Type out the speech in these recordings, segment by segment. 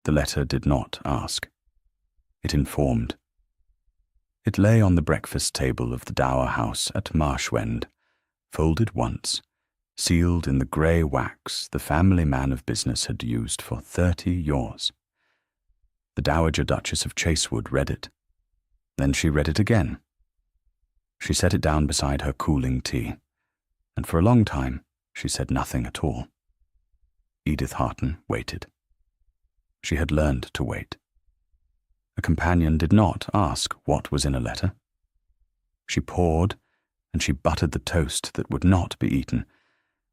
The letter did not ask. It informed. It lay on the breakfast table of the dower house at Marshwend, folded once, sealed in the grey wax the family man of business had used for 30 years. The Dowager Duchess of Chasewood read it. Then she read it again. She set it down beside her cooling tea, and for a long time she said nothing at all. Edith Harton waited. She had learned to wait. A companion did not ask what was in a letter. She poured, and she buttered the toast that would not be eaten,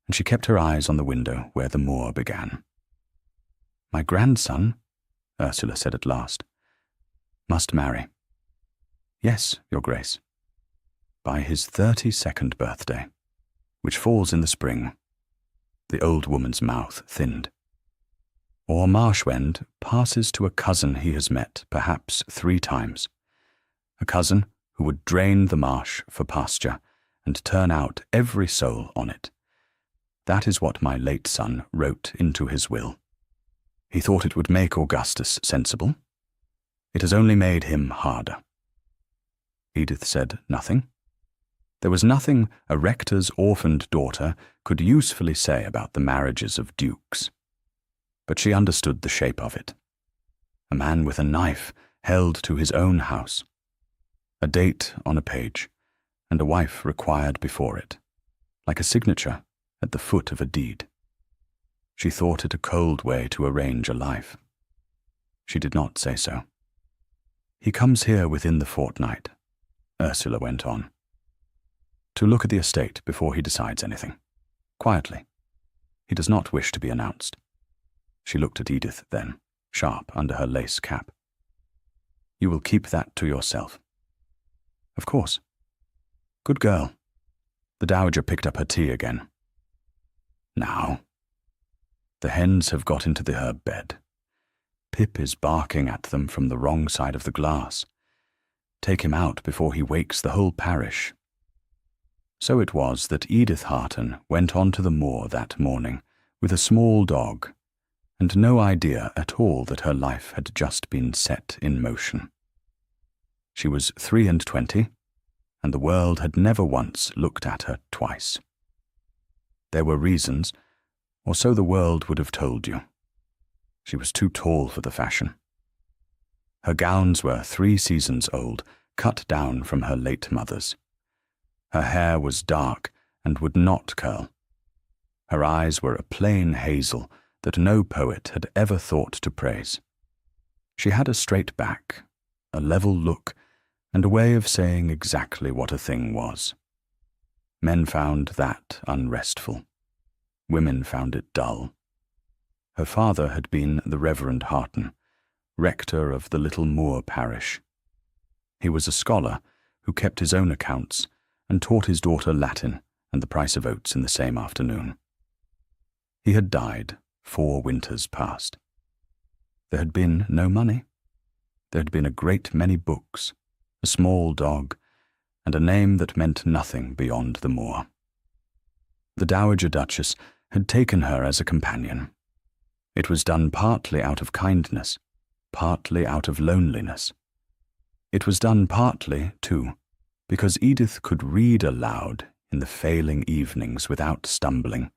and she kept her eyes on the window where the moor began. "My grandson," Ursula said at last, "must marry." "Yes, Your Grace." "By his 32nd birthday, which falls in the spring." The old woman's mouth thinned. "Or Marshwend passes to a cousin he has met perhaps 3 times, a cousin who would drain the marsh for pasture and turn out every soul on it. That is what my late son wrote into his will. He thought it would make Augustus sensible. It has only made him harder." Edith said nothing. There was nothing a rector's orphaned daughter could usefully say about the marriages of dukes. But she understood the shape of it. A man with a knife held to his own house. A date on a page, and a wife required before it, like a signature at the foot of a deed. She thought it a cold way to arrange a life. She did not say so. "He comes here within the fortnight," Ursula went on, "to look at the estate before he decides anything. Quietly. He does not wish to be announced." She looked at Edith then, sharp under her lace cap. "You will keep that to yourself." "Of course." "Good girl." The dowager picked up her tea again. "Now. The hens have got into the herb bed. Pip is barking at them from the wrong side of the glass. Take him out before he wakes the whole parish." So it was that Edith Harton went on to the moor that morning with a small dog, and no idea at all that her life had just been set in motion. She was 23, and the world had never once looked at her twice. There were reasons, or so the world would have told you. She was too tall for the fashion. Her gowns were 3 seasons old, cut down from her late mother's. Her hair was dark and would not curl. Her eyes were a plain hazel that no poet had ever thought to praise. She had a straight back, a level look, and a way of saying exactly what a thing was. Men found that unrestful. Women found it dull. Her father had been the Reverend Harton, rector of the little Moor parish. He was a scholar who kept his own accounts and taught his daughter Latin and the price of oats in the same afternoon. He had died 4 winters past. There had been no money. There had been a great many books, a small dog, and a name that meant nothing beyond the moor. The Dowager Duchess had taken her as a companion. It was done partly out of kindness, partly out of loneliness. It was done partly, too, because Edith could read aloud in the failing evenings without stumbling,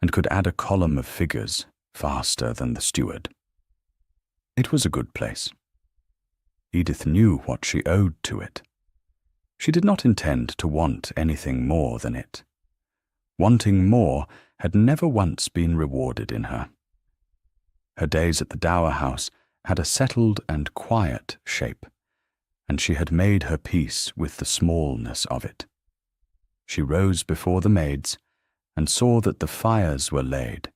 and could add a column of figures faster than the steward. It was a good place. Edith knew what she owed to it. She did not intend to want anything more than it. Wanting more had never once been rewarded in her. Her days at the dower house had a settled and quiet shape, and she had made her peace with the smallness of it. She rose before the maids and saw that the fires were laid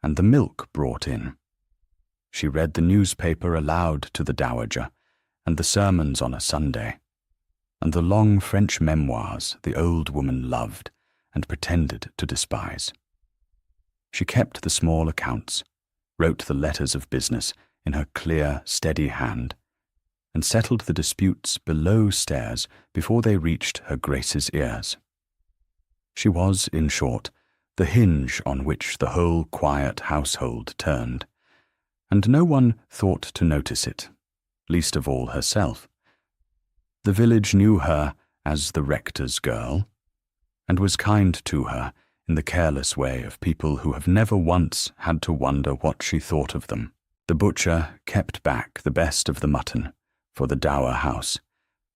and the milk brought in. She read the newspaper aloud to the dowager, and the sermons on a Sunday, and the long French memoirs the old woman loved and pretended to despise. She kept the small accounts, wrote the letters of business in her clear, steady hand, and settled the disputes below stairs before they reached her Grace's ears. She was, in short, the hinge on which the whole quiet household turned, and no one thought to notice it, least of all herself. The village knew her as the rector's girl, and was kind to her in the careless way of people who have never once had to wonder what she thought of them. The butcher kept back the best of the mutton for the dower house,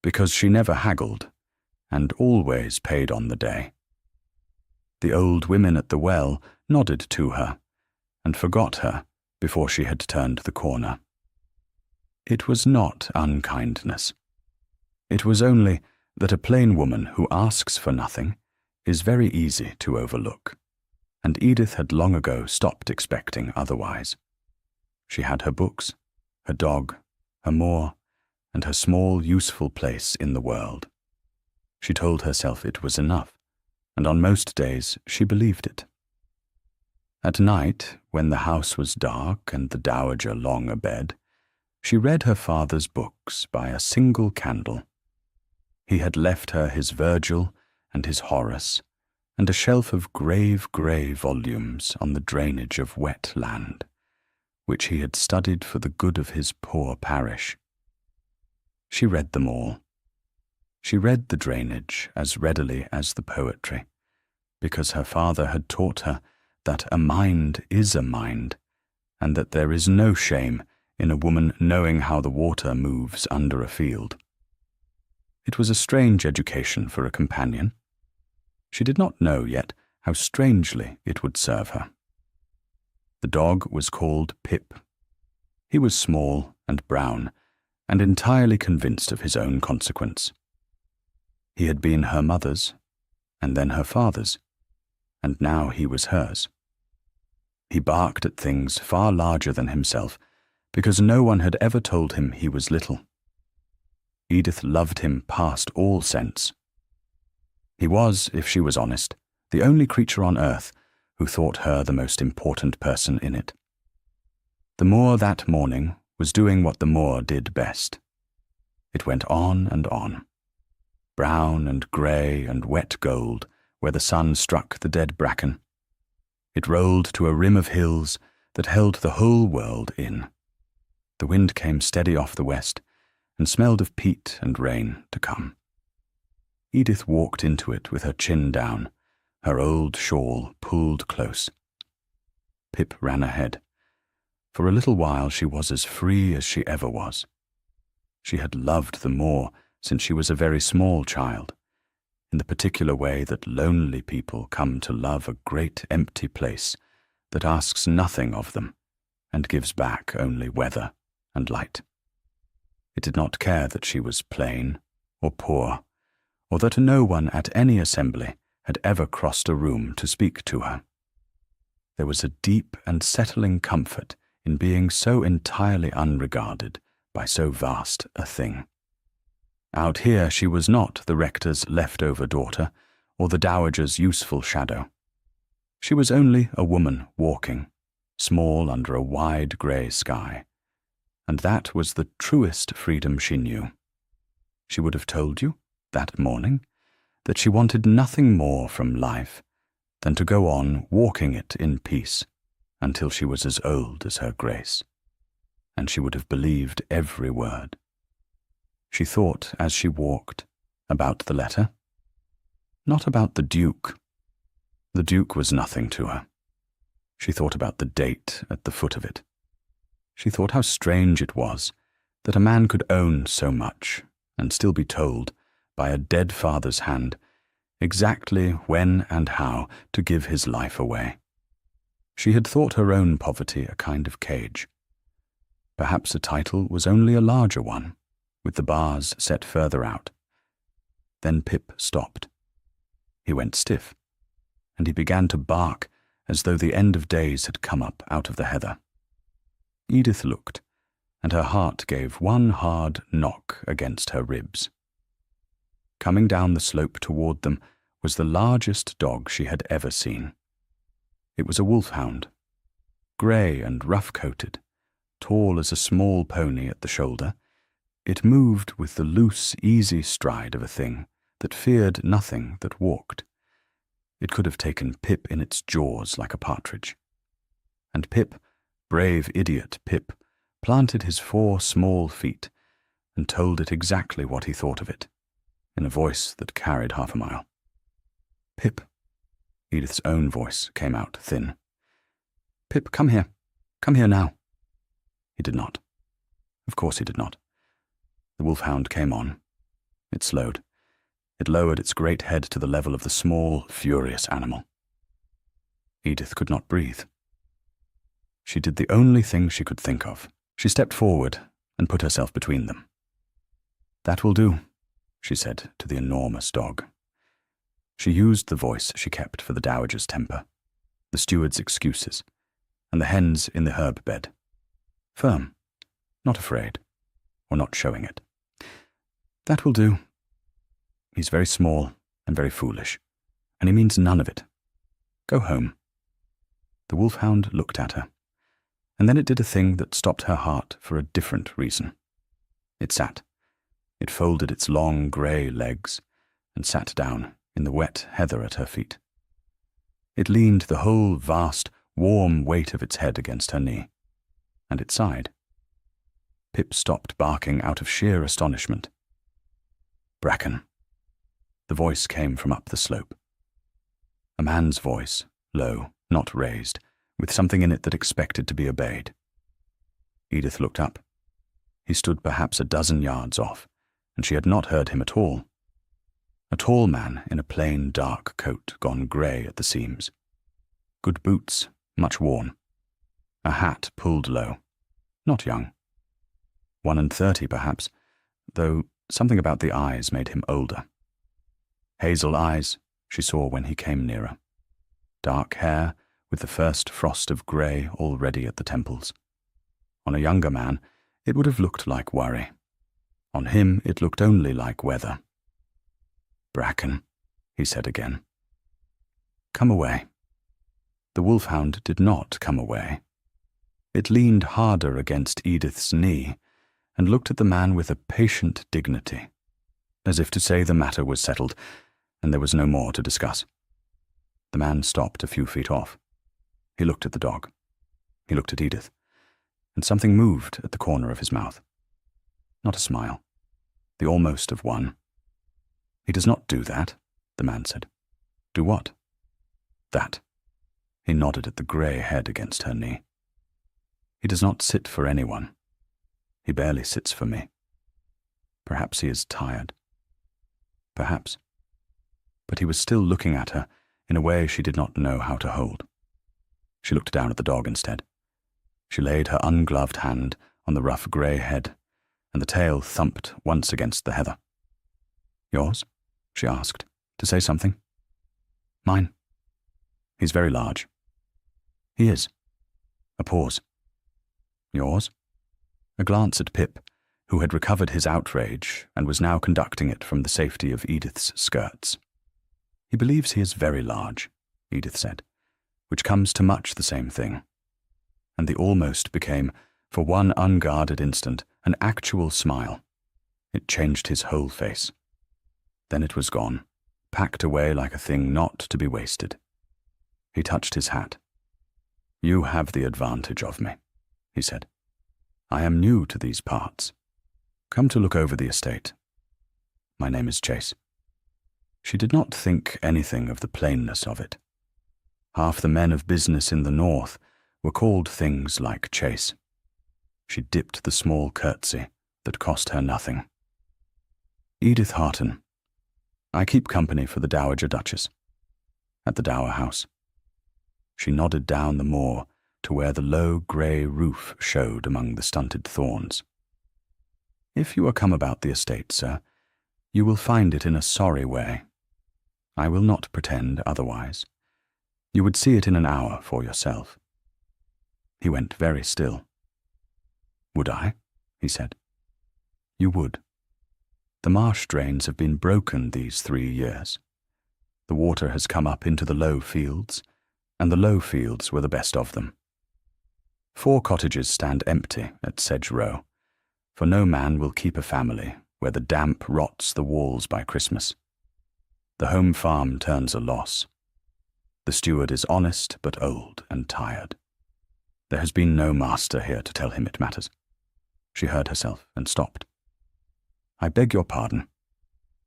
because she never haggled, and always paid on the day. The old women at the well nodded to her, and forgot her before she had turned the corner. It was not unkindness. It was only that a plain woman who asks for nothing is very easy to overlook, and Edith had long ago stopped expecting otherwise. She had her books, her dog, her Moor, and her small, useful place in the world. She told herself it was enough, and on most days she believed it. At night, when the house was dark and the dowager long abed, she read her father's books by a single candle. He had left her his Virgil and his Horace, and a shelf of grey volumes on the drainage of wet land, which he had studied for the good of his poor parish. She read them all. She read the drainage as readily as the poetry, because her father had taught her that a mind is a mind, and that there is no shame in a woman knowing how the water moves under a field. It was a strange education for a companion. She did not know yet how strangely it would serve her. The dog was called Pip. He was small and brown, and entirely convinced of his own consequence. He had been her mother's, and then her father's, and now he was hers. He barked at things far larger than himself, because no one had ever told him he was little. Edith loved him past all sense. He was, if she was honest, the only creature on earth who thought her the most important person in it. The Moor that morning was doing what the Moor did best. It went on and on, brown and grey and wet gold where the sun struck the dead bracken. It rolled to a rim of hills that held the whole world in. The wind came steady off the west, and smelled of peat and rain to come. Edith walked into it with her chin down, her old shawl pulled close. Pip ran ahead. For a little while she was as free as she ever was. She had loved the Moor since she was a very small child, in the particular way that lonely people come to love a great empty place that asks nothing of them and gives back only weather and light. It did not care that she was plain or poor, or that no one at any assembly had ever crossed a room to speak to her. There was a deep and settling comfort in being so entirely unregarded by so vast a thing. Out here she was not the rector's leftover daughter or the dowager's useful shadow. She was only a woman walking, small under a wide grey sky, and that was the truest freedom she knew. She would have told you, that morning, that she wanted nothing more from life than to go on walking it in peace until she was as old as her Grace, and she would have believed every word. She thought, as she walked, about the letter. Not about the Duke. The Duke was nothing to her. She thought about the date at the foot of it. She thought how strange it was that a man could own so much and still be told, by a dead father's hand, exactly when and how to give his life away. She had thought her own poverty a kind of cage. Perhaps a title was only a larger one, with the bars set further out. Then Pip stopped. He went stiff, and he began to bark as though the end of days had come up out of the heather. Edith looked, and her heart gave one hard knock against her ribs. Coming down the slope toward them was the largest dog she had ever seen. It was a wolfhound, grey and rough-coated, tall as a small pony at the shoulder. It moved with the loose, easy stride of a thing that feared nothing that walked. It could have taken Pip in its jaws like a partridge. And Pip brave idiot, Pip, planted his 4 small feet and told it exactly what he thought of it, in a voice that carried half a mile. "Pip," Edith's own voice came out thin. "Pip, come here. Come here now." He did not. Of course he did not. The wolfhound came on. It slowed. It lowered its great head to the level of the small, furious animal. Edith could not breathe. She did the only thing she could think of. She stepped forward and put herself between them. "That will do," she said to the enormous dog. She used the voice she kept for the dowager's temper, the steward's excuses, and the hens in the herb bed. Firm, not afraid, or not showing it. "That will do. He's very small and very foolish, and he means none of it. Go home." The wolfhound looked at her, and then it did a thing that stopped her heart for a different reason. It sat. It folded its long grey legs and sat down in the wet heather at her feet. It leaned the whole vast, warm weight of its head against her knee, and it sighed. Pip stopped barking out of sheer astonishment. "Bracken." The voice came from up the slope. A man's voice, low, not raised, with something in it that expected to be obeyed. Edith looked up. He stood perhaps a dozen yards off, and she had not heard him at all. A tall man in a plain dark coat gone grey at the seams. Good boots, much worn. A hat pulled low. Not young. 31 perhaps, though something about the eyes made him older. Hazel eyes, she saw when he came nearer. Dark hair, with the first frost of grey already at the temples. On a younger man, it would have looked like worry. On him, it looked only like weather. "Bracken," he said again. "Come away." The wolfhound did not come away. It leaned harder against Edith's knee and looked at the man with a patient dignity, as if to say the matter was settled and there was no more to discuss. The man stopped a few feet off. He looked at the dog. He looked at Edith, and something moved at the corner of his mouth. Not a smile, the almost of one. "He does not do that," the man said. "Do what?" "That." He nodded at the grey head against her knee. "He does not sit for anyone. He barely sits for me. Perhaps he is tired. Perhaps." But he was still looking at her in a way she did not know how to hold. She looked down at the dog instead. She laid her ungloved hand on the rough grey head, and the tail thumped once against the heather. "Yours?" she asked, to say something. "Mine. He's very large." "He is." A pause. "Yours?" A glance at Pip, who had recovered his outrage and was now conducting it from the safety of Edith's skirts. "He believes he is very large," Edith said, which comes to much the same thing. And the almost became, for one unguarded instant, an actual smile. It changed his whole face. Then it was gone, packed away like a thing not to be wasted. He touched his hat. "You have the advantage of me," he said. "I am new to these parts. Come to look over the estate. My name is Chase." She did not think anything of the plainness of it. Half the men of business in the north were called things like Chase. She dipped the small curtsy that cost her nothing. "Edith Harton. I keep company for the Dowager Duchess. At the Dower House." She nodded down the moor to where the low grey roof showed among the stunted thorns. "If you are come about the estate, sir, you will find it in a sorry way. I will not pretend otherwise. You would see it in an hour for yourself." He went very still. "Would I?" he said. "You would. The marsh drains have been broken these 3 years. The water has come up into the low fields, and the low fields were the best of them. 4 cottages stand empty at Sedge Row, for no man will keep a family where the damp rots the walls by Christmas. The home farm turns a loss. The steward is honest but old and tired. There has been no master here to tell him it matters. She heard herself and stopped. I beg your pardon.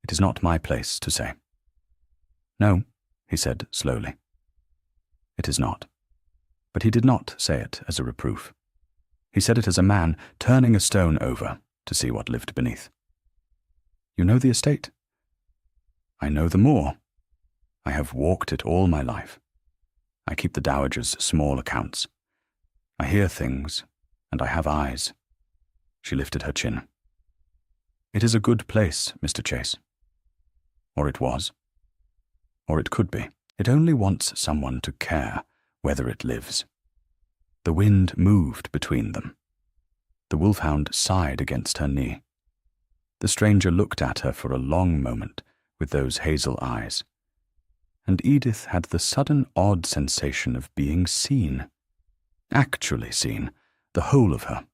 It is not my place to say. No, he said slowly. It is not. But he did not say it as a reproof. He said it as a man turning a stone over to see what lived beneath. You know the estate? I know the moor. I have walked it all my life. I keep the dowager's small accounts. I hear things, and I have eyes. She lifted her chin. It is a good place, Mr. Chase. Or it was. Or it could be. It only wants someone to care whether it lives. The wind moved between them. The wolfhound sighed against her knee. The stranger looked at her for a long moment with those hazel eyes, and Edith had the sudden odd sensation of being seen. Actually seen, the whole of her.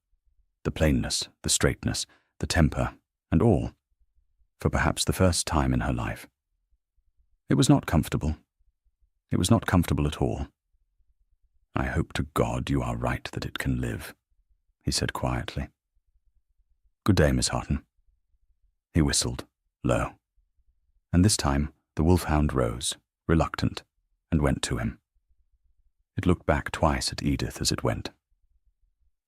The plainness, the straightness, the temper, and all, for perhaps the first time in her life. It was not comfortable. It was not comfortable at all. I hope to God you are right that it can live, he said quietly. Good day, Miss Harton. He whistled, low. And this time the wolfhound rose, reluctant, and went to him. It looked back twice at Edith as it went.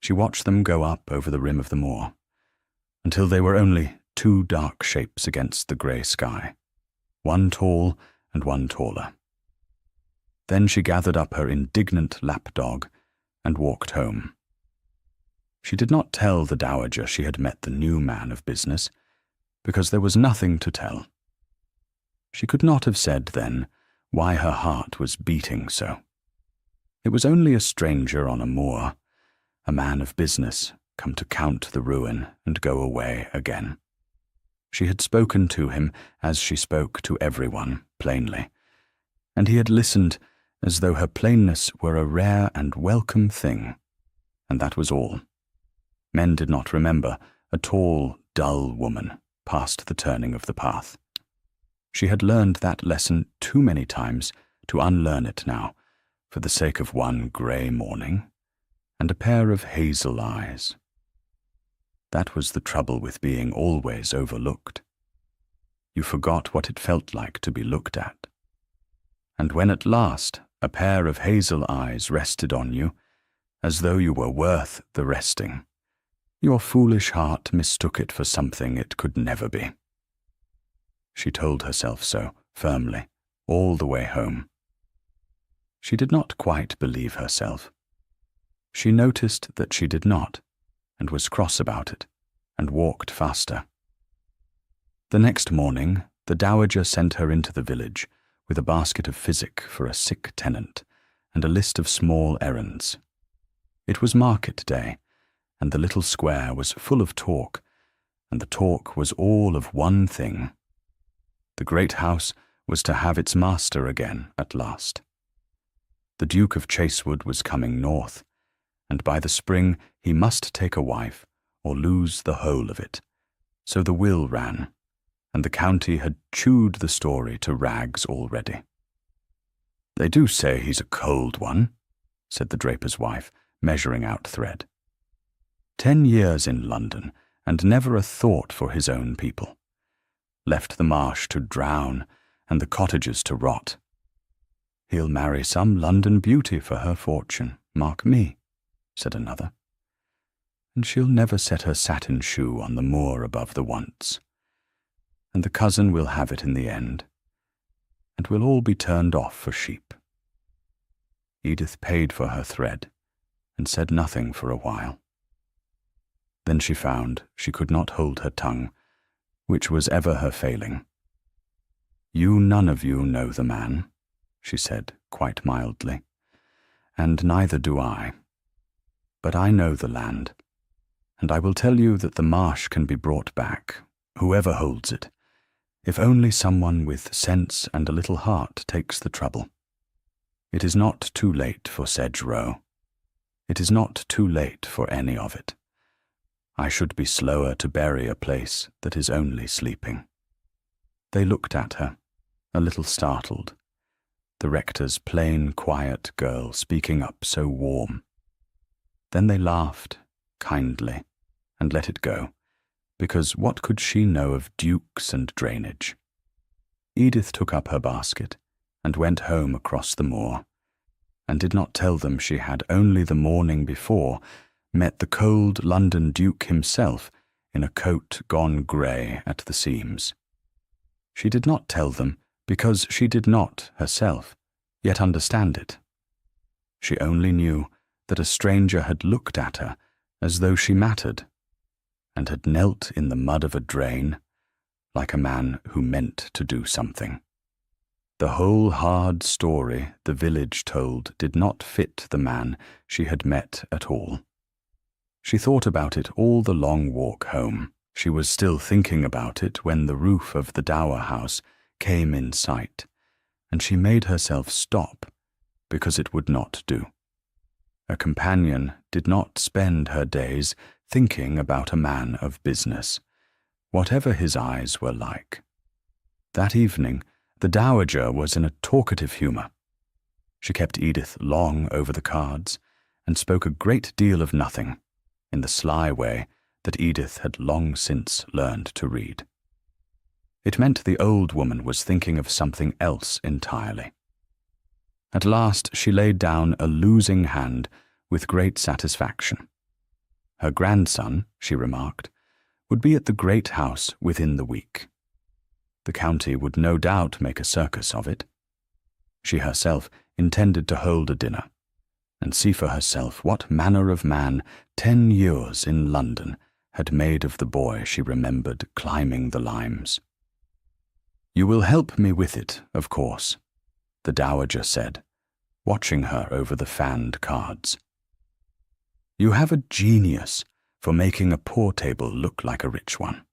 She watched them go up over the rim of the moor, until they were only two dark shapes against the grey sky, one tall and one taller. Then she gathered up her indignant lapdog and walked home. She did not tell the dowager she had met the new man of business, because there was nothing to tell. She could not have said then why her heart was beating so. It was only a stranger on a moor, a man of business come to count the ruin and go away again. She had spoken to him as she spoke to everyone, plainly, and he had listened as though her plainness were a rare and welcome thing, and that was all. Men did not remember a tall, dull woman past the turning of the path. She had learned that lesson too many times to unlearn it now, for the sake of one grey morning and a pair of hazel eyes. That was the trouble with being always overlooked. You forgot what it felt like to be looked at. And when at last a pair of hazel eyes rested on you, as though you were worth the resting, your foolish heart mistook it for something it could never be. She told herself so, firmly, all the way home. She did not quite believe herself. She noticed that she did not, and was cross about it, and walked faster. The next morning, the dowager sent her into the village with a basket of physic for a sick tenant and a list of small errands. It was market day, and the little square was full of talk, and the talk was all of one thing. The great house was to have its master again at last. The Duke of Chasewood was coming north, and by the spring he must take a wife or lose the whole of it. So the will ran, and the county had chewed the story to rags already. They do say he's a cold one, said the draper's wife, measuring out thread. 10 years in London, and never a thought for his own people. Left the marsh to drown, and the cottages to rot. He'll marry some London beauty for her fortune, mark me, said another. And she'll never set her satin shoe on the moor above the once. And the cousin will have it in the end, and we'll all be turned off for sheep. Edith paid for her thread, and said nothing for a while. Then she found she could not hold her tongue, which was ever her failing. You none of you know the man, she said quite mildly, and neither do I. But I know the land, and I will tell you that the marsh can be brought back, whoever holds it, if only someone with sense and a little heart takes the trouble. It is not too late for Sedge Row. It is not too late for any of it. I should be slower to bury a place that is only sleeping. They looked at her, a little startled, the rector's plain, quiet girl speaking up so warm. Then they laughed, kindly, and let it go, because what could she know of dukes and drainage? Edith took up her basket and went home across the moor, and did not tell them she had only the morning before met the cold London Duke himself in a coat gone grey at the seams. She did not tell them because she did not, herself, yet understand it. She only knew that a stranger had looked at her as though she mattered, and had knelt in the mud of a drain like a man who meant to do something. The whole hard story the village told did not fit the man she had met at all. She thought about it all the long walk home. She was still thinking about it when the roof of the dower house came in sight, and she made herself stop because it would not do. A companion did not spend her days thinking about a man of business, whatever his eyes were like. That evening, the dowager was in a talkative humour. She kept Edith long over the cards, and spoke a great deal of nothing, in the sly way that Edith had long since learned to read. It meant the old woman was thinking of something else entirely. At last she laid down a losing hand with great satisfaction. Her grandson, she remarked, would be at the great house within the week. The county would no doubt make a circus of it. She herself intended to hold a dinner, and see for herself what manner of man 10 years in London had made of the boy she remembered climbing the limes. "You will help me with it, of course," the dowager said, watching her over the fanned cards. "You have a genius for making a poor table look like a rich one,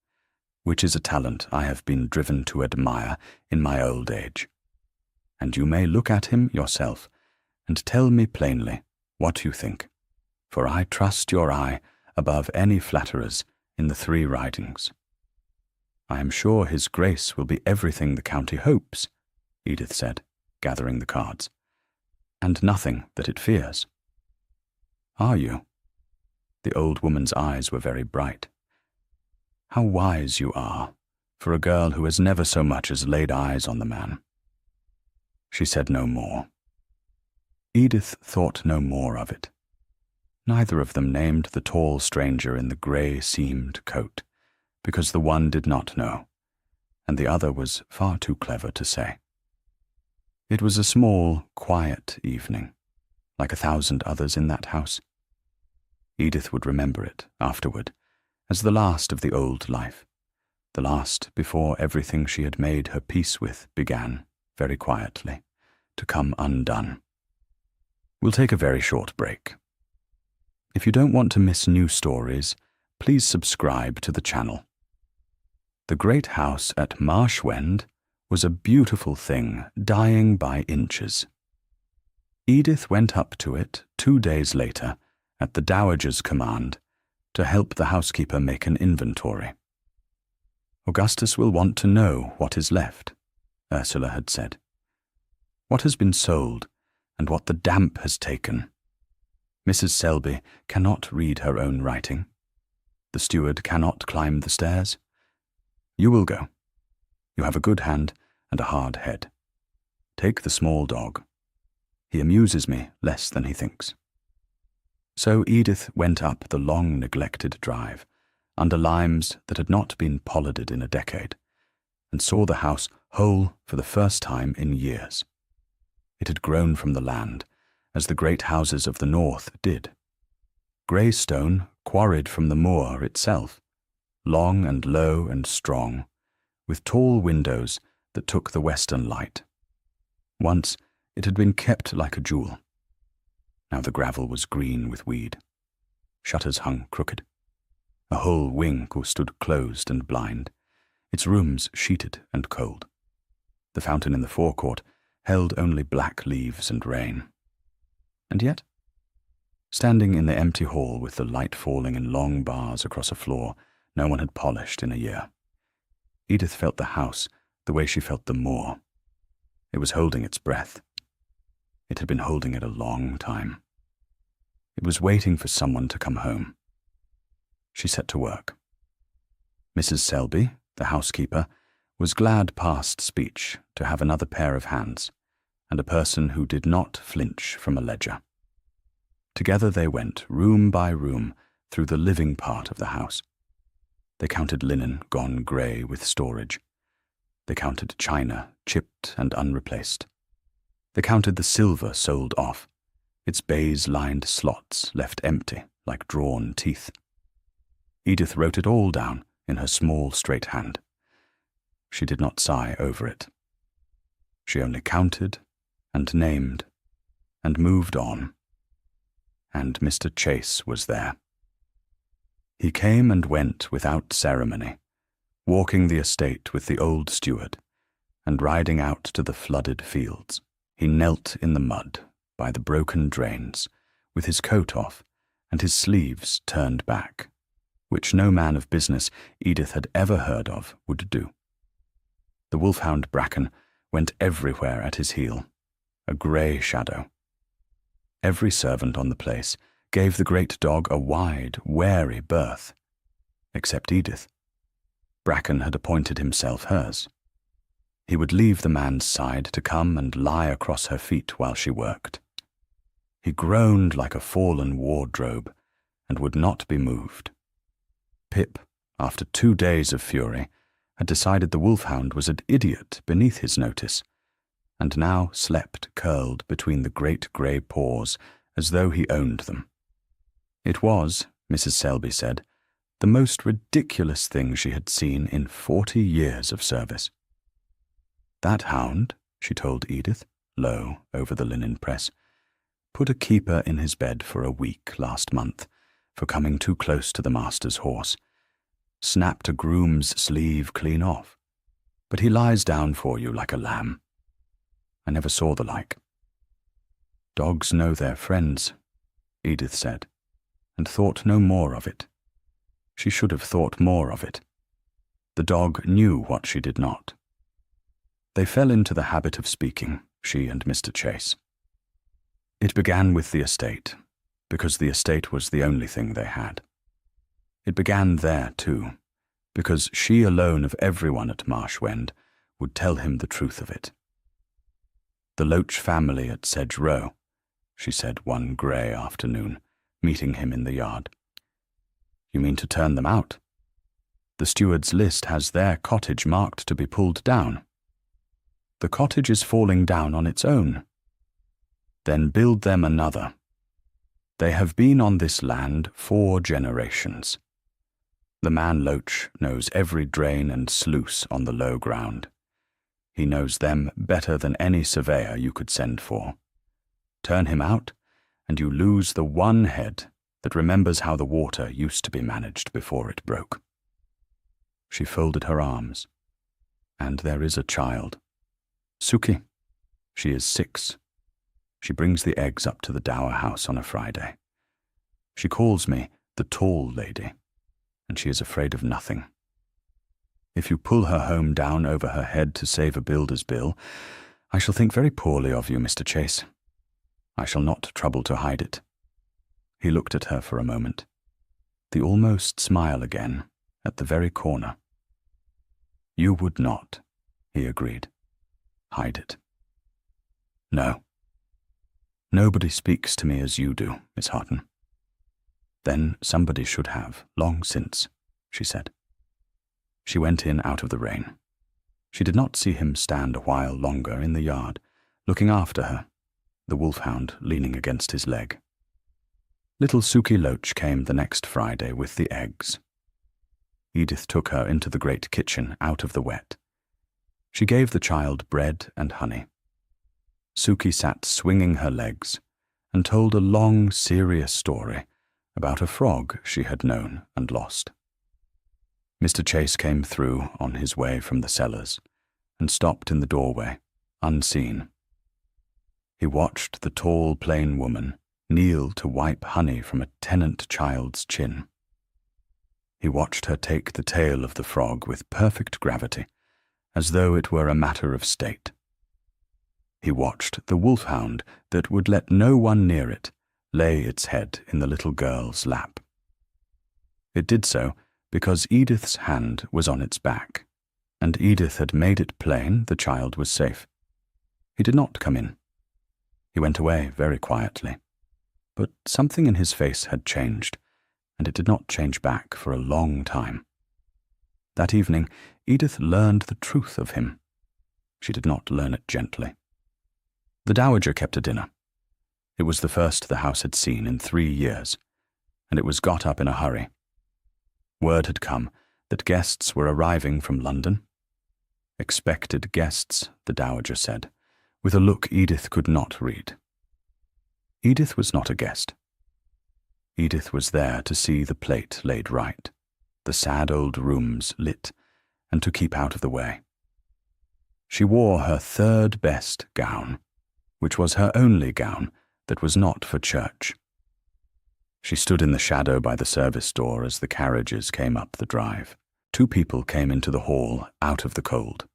which is a talent I have been driven to admire in my old age. And you may look at him yourself and tell me plainly what you think, for I trust your eye above any flatterer's in the 3 ridings." "I am sure his grace will be everything the county hopes," Edith said, gathering the cards, "and nothing that it fears." "Are you?" The old woman's eyes were very bright. "How wise you are for a girl who has never so much as laid eyes on the man." She said no more. Edith thought no more of it. Neither of them named the tall stranger in the grey-seamed coat, because the one did not know, and the other was far too clever to say. It was a small, quiet evening, like 1,000 others in that house. Edith would remember it, afterward, as the last of the old life, the last before everything she had made her peace with began, very quietly, to come undone. We'll take a very short break. If you don't want to miss new stories, please subscribe to the channel. The great house at Marshwend was a beautiful thing, dying by inches. Edith went up to it 2 days later, at the dowager's command, to help the housekeeper make an inventory. "Augustus will want to know what is left," Ursula had said. "What has been sold, and what the damp has taken. Mrs. Selby cannot read her own writing. The steward cannot climb the stairs. You will go. You have a good hand and a hard head. Take the small dog. He amuses me less than he thinks." So Edith went up the long neglected drive, under limes that had not been pollarded in a decade, and saw the house whole for the first time in years. It had grown from the land, as the great houses of the north did. Grey stone quarried from the moor itself, long and low and strong, with tall windows that took the western light. Once it had been kept like a jewel. Now the gravel was green with weed. Shutters hung crooked. A whole wing stood closed and blind, its rooms sheeted and cold. The fountain in the forecourt held only black leaves and rain. And yet, standing in the empty hall with the light falling in long bars across a floor no one had polished in a year, Edith felt the house the way she felt the moor. It was holding its breath. It had been holding it a long time. It was waiting for someone to come home. She set to work. Mrs. Selby, the housekeeper, was glad past speech to have another pair of hands, and a person who did not flinch from a ledger. Together they went, room by room, through the living part of the house. They counted linen gone grey with storage. They counted china, chipped and unreplaced. They counted the silver sold off, its baize-lined slots left empty like drawn teeth. Edith wrote it all down in her small, straight hand. She did not sigh over it. She only counted and named and moved on. And Mr. Chase was there. He came and went without ceremony, walking the estate with the old steward, and riding out to the flooded fields. He knelt in the mud by the broken drains, with his coat off and his sleeves turned back, which no man of business Edith had ever heard of would do. The Wolfhound Bracken went everywhere at his heel, a grey shadow. Every servant on the place gave the great dog a wide, wary berth, except Edith. Bracken had appointed himself hers. He would leave the man's side to come and lie across her feet while she worked. He groaned like a fallen wardrobe and would not be moved. Pip, after 2 days of fury, had decided the Wolfhound was an idiot beneath his notice, and now slept curled between the great grey paws as though he owned them. It was, Mrs. Selby said, the most ridiculous thing she had seen in 40 years of service. That hound, she told Edith, low over the linen press, put a keeper in his bed for a week last month for coming too close to the master's horse, snapped a groom's sleeve clean off, but he lies down for you like a lamb. I never saw the like. Dogs know their friends, Edith said, and thought no more of it. She should have thought more of it. The dog knew what she did not. They fell into the habit of speaking, she and Mr. Chase. It began with the estate, because the estate was the only thing they had. It began there, too, because she alone of everyone at Marshwend would tell him the truth of it. The Loach family at Sedge Row, she said one grey afternoon, meeting him in the yard. You mean to turn them out? The steward's list has their cottage marked to be pulled down. The cottage is falling down on its own. Then build them another. They have been on this land 4 generations. The man Loach knows every drain and sluice on the low ground. He knows them better than any surveyor you could send for. Turn him out, and you lose the one head that remembers how the water used to be managed before it broke. She folded her arms. And there is a child. Suki. She is 6. She brings the eggs up to the dower house on a Friday. She calls me the tall lady, and she is afraid of nothing. If you pull her home down over her head to save a builder's bill, I shall think very poorly of you, Mr. Chase. I shall not trouble to hide it. He looked at her for a moment, the almost smile again, at the very corner. You would not, he agreed, hide it. No. Nobody speaks to me as you do, Miss Harton. Then somebody should have, long since, she said. She went in out of the rain. She did not see him stand a while longer in the yard, looking after her, the Wolfhound leaning against his leg. Little Suki Loach came the next Friday with the eggs. Edith took her into the great kitchen out of the wet. She gave the child bread and honey. Suki sat swinging her legs and told a long, serious story about a frog she had known and lost. Mr. Chase came through on his way from the cellars and stopped in the doorway, unseen. He watched the tall, plain woman kneel to wipe honey from a tenant child's chin. He watched her take the tail of the frog with perfect gravity, as though it were a matter of state. He watched the wolfhound that would let no one near it lay its head in the little girl's lap. It did so because Edith's hand was on its back, and Edith had made it plain the child was safe. He did not come in. He went away very quietly. But something in his face had changed, and it did not change back for a long time. That evening, Edith learned the truth of him. She did not learn it gently. The dowager kept a dinner. It was the first the house had seen in 3 years, and it was got up in a hurry. Word had come that guests were arriving from London. Expected guests, the dowager said, with a look Edith could not read. Edith was not a guest. Edith was there to see the plate laid right, the sad old rooms lit, and to keep out of the way. She wore her 3rd best gown, which was her only gown that was not for church. She stood in the shadow by the service door as the carriages came up the drive. 2 people came into the hall out of the cold.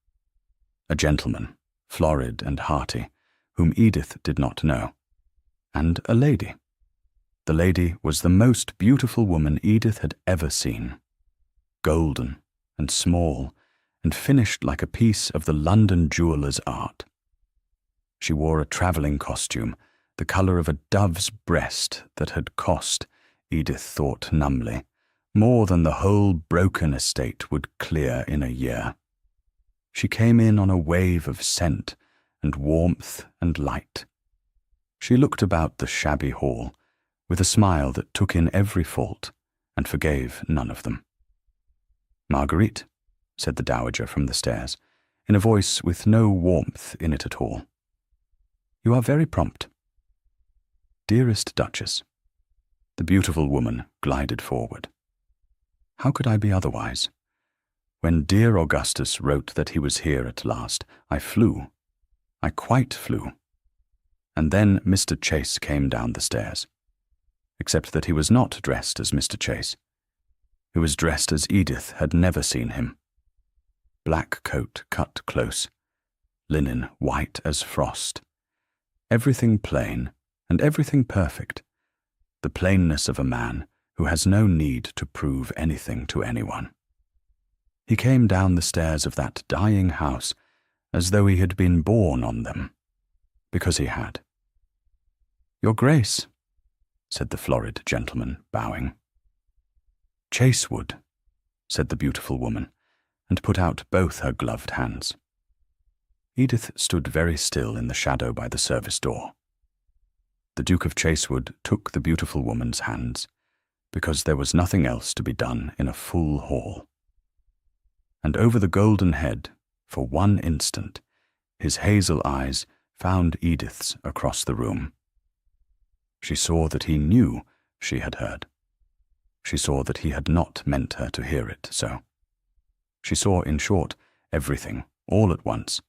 A gentleman, florid and hearty, whom Edith did not know, and a lady. The lady was the most beautiful woman Edith had ever seen, golden and small and finished like a piece of the London jeweller's art. She wore a travelling costume, the colour of a dove's breast that had cost, Edith thought numbly, more than the whole broken estate would clear in a year. She came in on a wave of scent and warmth and light. She looked about the shabby hall with a smile that took in every fault and forgave none of them. "Marguerite," said the dowager from the stairs, in a voice with no warmth in it at all. "You are very prompt." "Dearest Duchess." The beautiful woman glided forward. "How could I be otherwise? When dear Augustus wrote that he was here at last, I flew. I quite flew. And then Mr. Chase came down the stairs. Except that he was not dressed as Mr. Chase. He was dressed as Edith had never seen him. Black coat cut close, linen white as frost. Everything plain and everything perfect. The plainness of a man who has no need to prove anything to anyone. He came down the stairs of that dying house as though he had been born on them, because he had. "Your Grace," said the florid gentleman, bowing. "Chasewood," said the beautiful woman, and put out both her gloved hands. Edith stood very still in the shadow by the service door. The Duke of Chasewood took the beautiful woman's hands, because there was nothing else to be done in a full hall. And over the golden head, for one instant, his hazel eyes found Edith's across the room. She saw that he knew she had heard. She saw that he had not meant her to hear it so. She saw, in short, everything, all at once,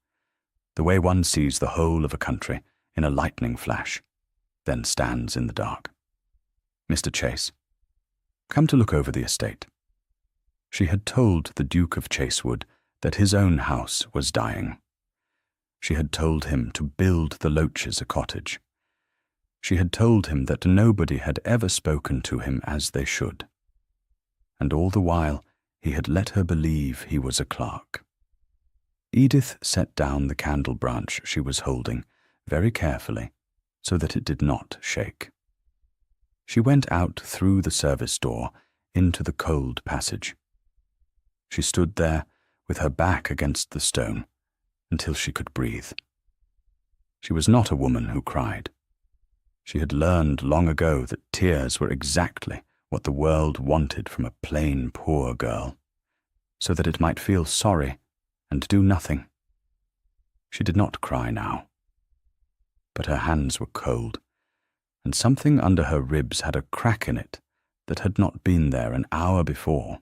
the way one sees the whole of a country in a lightning flash, then stands in the dark. "Mr. Chase, come to look over the estate." She had told the Duke of Chasewood that his own house was dying. She had told him to build the Loaches a cottage. She had told him that nobody had ever spoken to him as they should. And all the while he had let her believe he was a clerk. Edith set down the candle branch she was holding very carefully so that it did not shake. She went out through the service door into the cold passage. She stood there with her back against the stone until she could breathe. She was not a woman who cried. She had learned long ago that tears were exactly what the world wanted from a plain, poor girl, so that it might feel sorry and do nothing. She did not cry now. But her hands were cold, and something under her ribs had a crack in it that had not been there an hour before.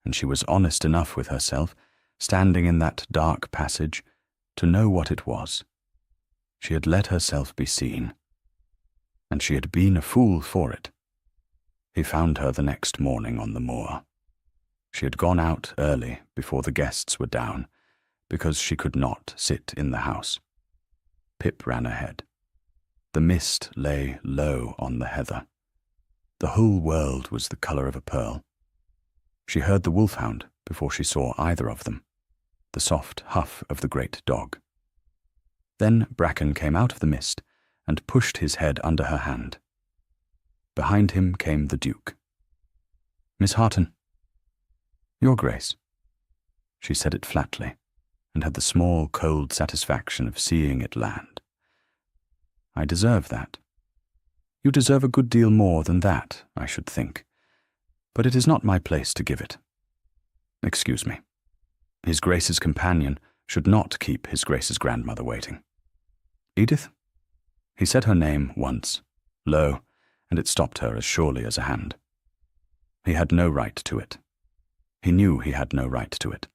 And she was honest enough with herself, standing in that dark passage, to know what it was. She had let herself be seen, and she had been a fool for it. He found her the next morning on the moor. She had gone out early before the guests were down, because she could not sit in the house. Pip ran ahead. The mist lay low on the heather. The whole world was the colour of a pearl. She heard the wolfhound before she saw either of them, the soft huff of the great dog. Then Bracken came out of the mist and pushed his head under her hand. Behind him came the Duke. "Miss Harton." "Your Grace." She said it flatly, and had the small, cold satisfaction of seeing it land. "I deserve that. You deserve a good deal more than that, I should think, but it is not my place to give it. Excuse me. His Grace's companion should not keep His Grace's grandmother waiting. Edith?" He said her name once, low, and it stopped her as surely as a hand. He had no right to it. He knew he had no right to it.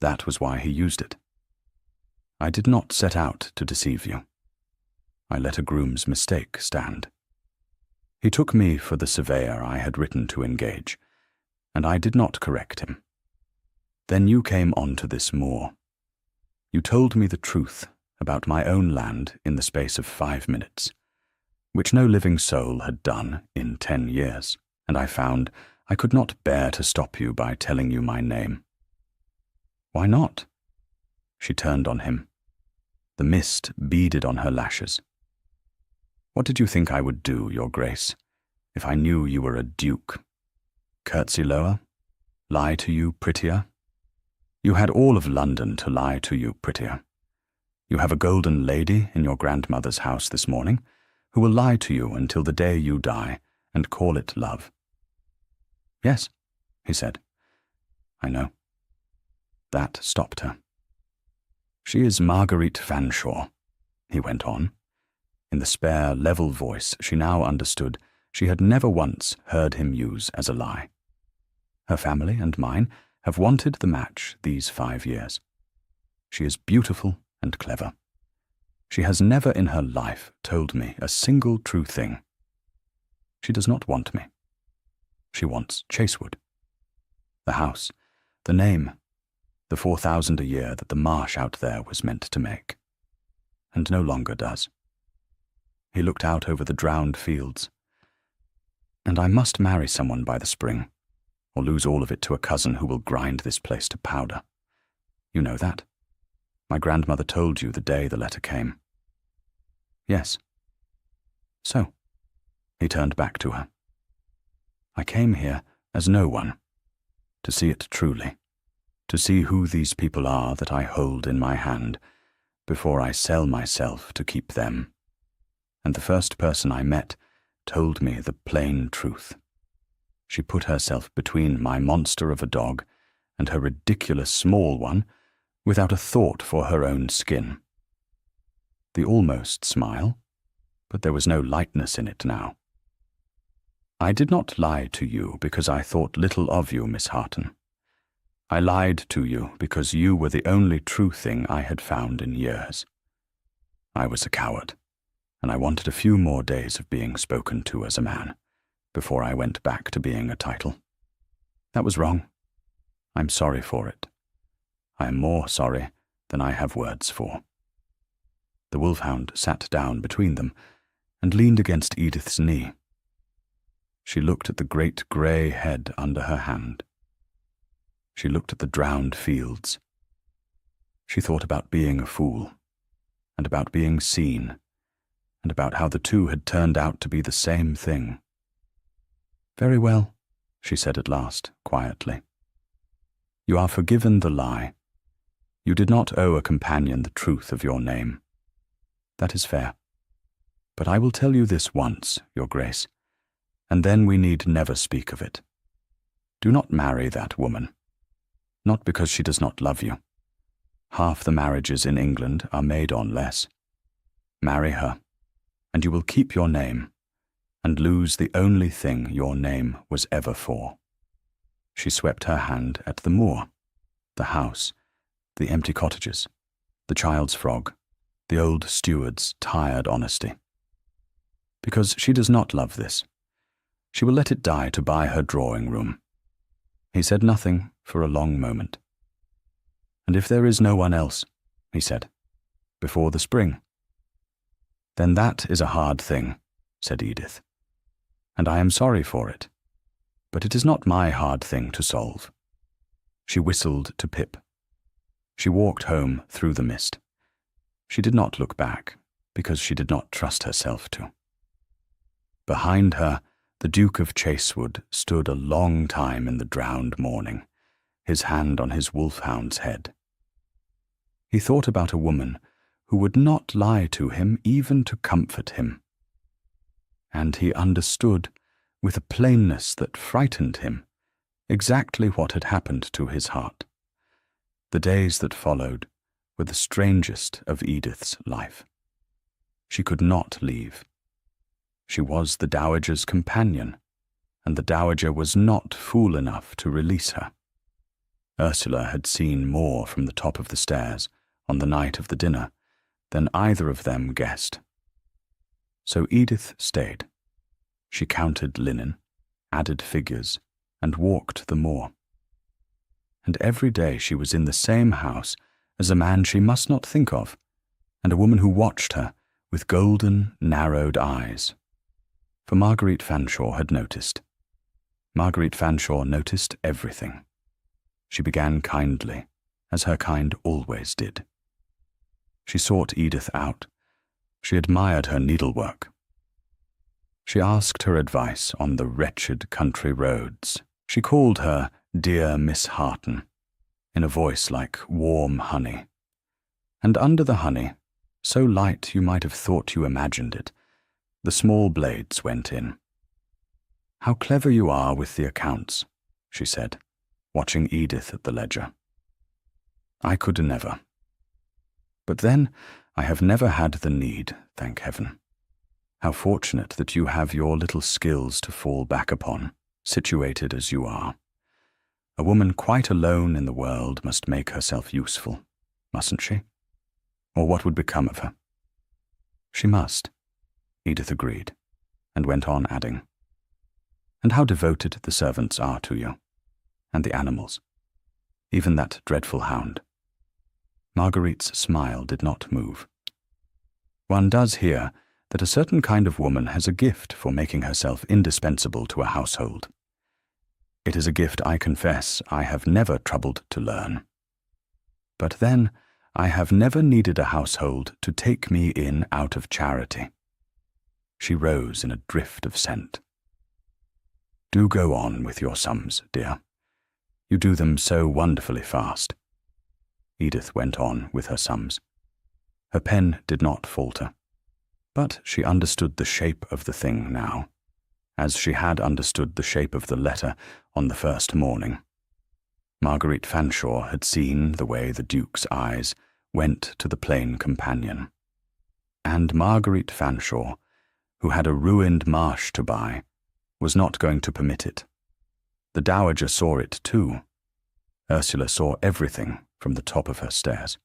That was why he used it. "I did not set out to deceive you. I let a groom's mistake stand. He took me for the surveyor I had written to engage, and I did not correct him. Then you came on to this moor. You told me the truth about my own land in the space of 5 minutes, which no living soul had done in 10 years, and I found I could not bear to stop you by telling you my name." "Why not?" She turned on him. The mist beaded on her lashes. "What did you think I would do, Your Grace, if I knew you were a duke? Curtsy lower? Lie to you prettier? You had all of London to lie to you prettier. You have a golden lady in your grandmother's house this morning who will lie to you until the day you die and call it love." "Yes," he said. "I know." That stopped her. "She is Marguerite Fanshawe," he went on. In the spare, level voice she now understood she had never once heard him use as a lie. "Her family and mine have wanted the match these 5 years. She is beautiful and clever. She has never in her life told me a single true thing. She does not want me. She wants Chasewood. The house, the name, the 4,000 a year that the marsh out there was meant to make, and no longer does." He looked out over the drowned fields. "And I must marry someone by the spring, or lose all of it to a cousin who will grind this place to powder. You know that? My grandmother told you the day the letter came." "Yes." "So," he turned back to her, "I came here as no one, to see it truly, to see who these people are that I hold in my hand, before I sell myself to keep them. And the first person I met told me the plain truth. She put herself between my monster of a dog and her ridiculous small one without a thought for her own skin." The almost smile, but there was no lightness in it now. "I did not lie to you because I thought little of you, Miss Harton. I lied to you because you were the only true thing I had found in years. I was a coward, and I wanted a few more days of being spoken to as a man before I went back to being a title. That was wrong. I'm sorry for it. I am more sorry than I have words for." The wolfhound sat down between them and leaned against Edith's knee. She looked at the great grey head under her hand. She looked at the drowned fields. She thought about being a fool, and about being seen, and about how the two had turned out to be the same thing. "Very well," she said at last, quietly. "You are forgiven the lie. You did not owe a companion the truth of your name. That is fair. But I will tell you this once, Your Grace, and then we need never speak of it. Do not marry that woman. Not because she does not love you. Half the marriages in England are made on less. Marry her, and you will keep your name, and lose the only thing your name was ever for." She swept her hand at the moor, the house, the empty cottages, the child's frog, the old steward's tired honesty. "Because she does not love this. She will let it die to buy her drawing room." He said nothing for a long moment. "And if there is no one else," he said, "before the spring?" "Then that is a hard thing," said Edith, "and I am sorry for it. But it is not my hard thing to solve." She whistled to Pip. She walked home through the mist. She did not look back, because she did not trust herself to. Behind her, the Duke of Chasewood stood a long time in the drowned morning, his hand on his wolfhound's head. He thought about a woman who would not lie to him even to comfort him. And he understood, with a plainness that frightened him, exactly what had happened to his heart. The days that followed were the strangest of Edith's life. She could not leave. She was the Dowager's companion, and the Dowager was not fool enough to release her. Ursula had seen more from the top of the stairs on the night of the dinner than either of them guessed. So Edith stayed. She counted linen, added figures, and walked the moor. And every day she was in the same house as a man she must not think of, and a woman who watched her with golden, narrowed eyes. For Marguerite Fanshawe had noticed. Marguerite Fanshawe noticed everything. She began kindly, as her kind always did. She sought Edith out. She admired her needlework. She asked her advice on the wretched country roads. She called her "Dear Miss Harton," in a voice like warm honey. And under the honey, so light you might have thought you imagined it, the small blades went in. "How clever you are with the accounts," she said, watching Edith at the ledger. "I could never. But then, I have never had the need, thank heaven. How fortunate that you have your little skills to fall back upon, situated as you are. A woman quite alone in the world must make herself useful, mustn't she? Or what would become of her?" "She must," Edith agreed, and went on adding, "And how devoted the servants are to you, and the animals, even that dreadful hound." Marguerite's smile did not move. "One does hear that a certain kind of woman has a gift for making herself indispensable to a household. It is a gift I confess I have never troubled to learn. But then, I have never needed a household to take me in out of charity." She rose in a drift of scent. "Do go on with your sums, dear. You do them so wonderfully fast." Edith went on with her sums. Her pen did not falter, but she understood the shape of the thing now, as she had understood the shape of the letter on the first morning. Marguerite Fanshawe had seen the way the Duke's eyes went to the plain companion. And Marguerite Fanshawe, who had a ruined marsh to buy, was not going to permit it. The Dowager saw it too. Ursula saw everything from the top of her stairs.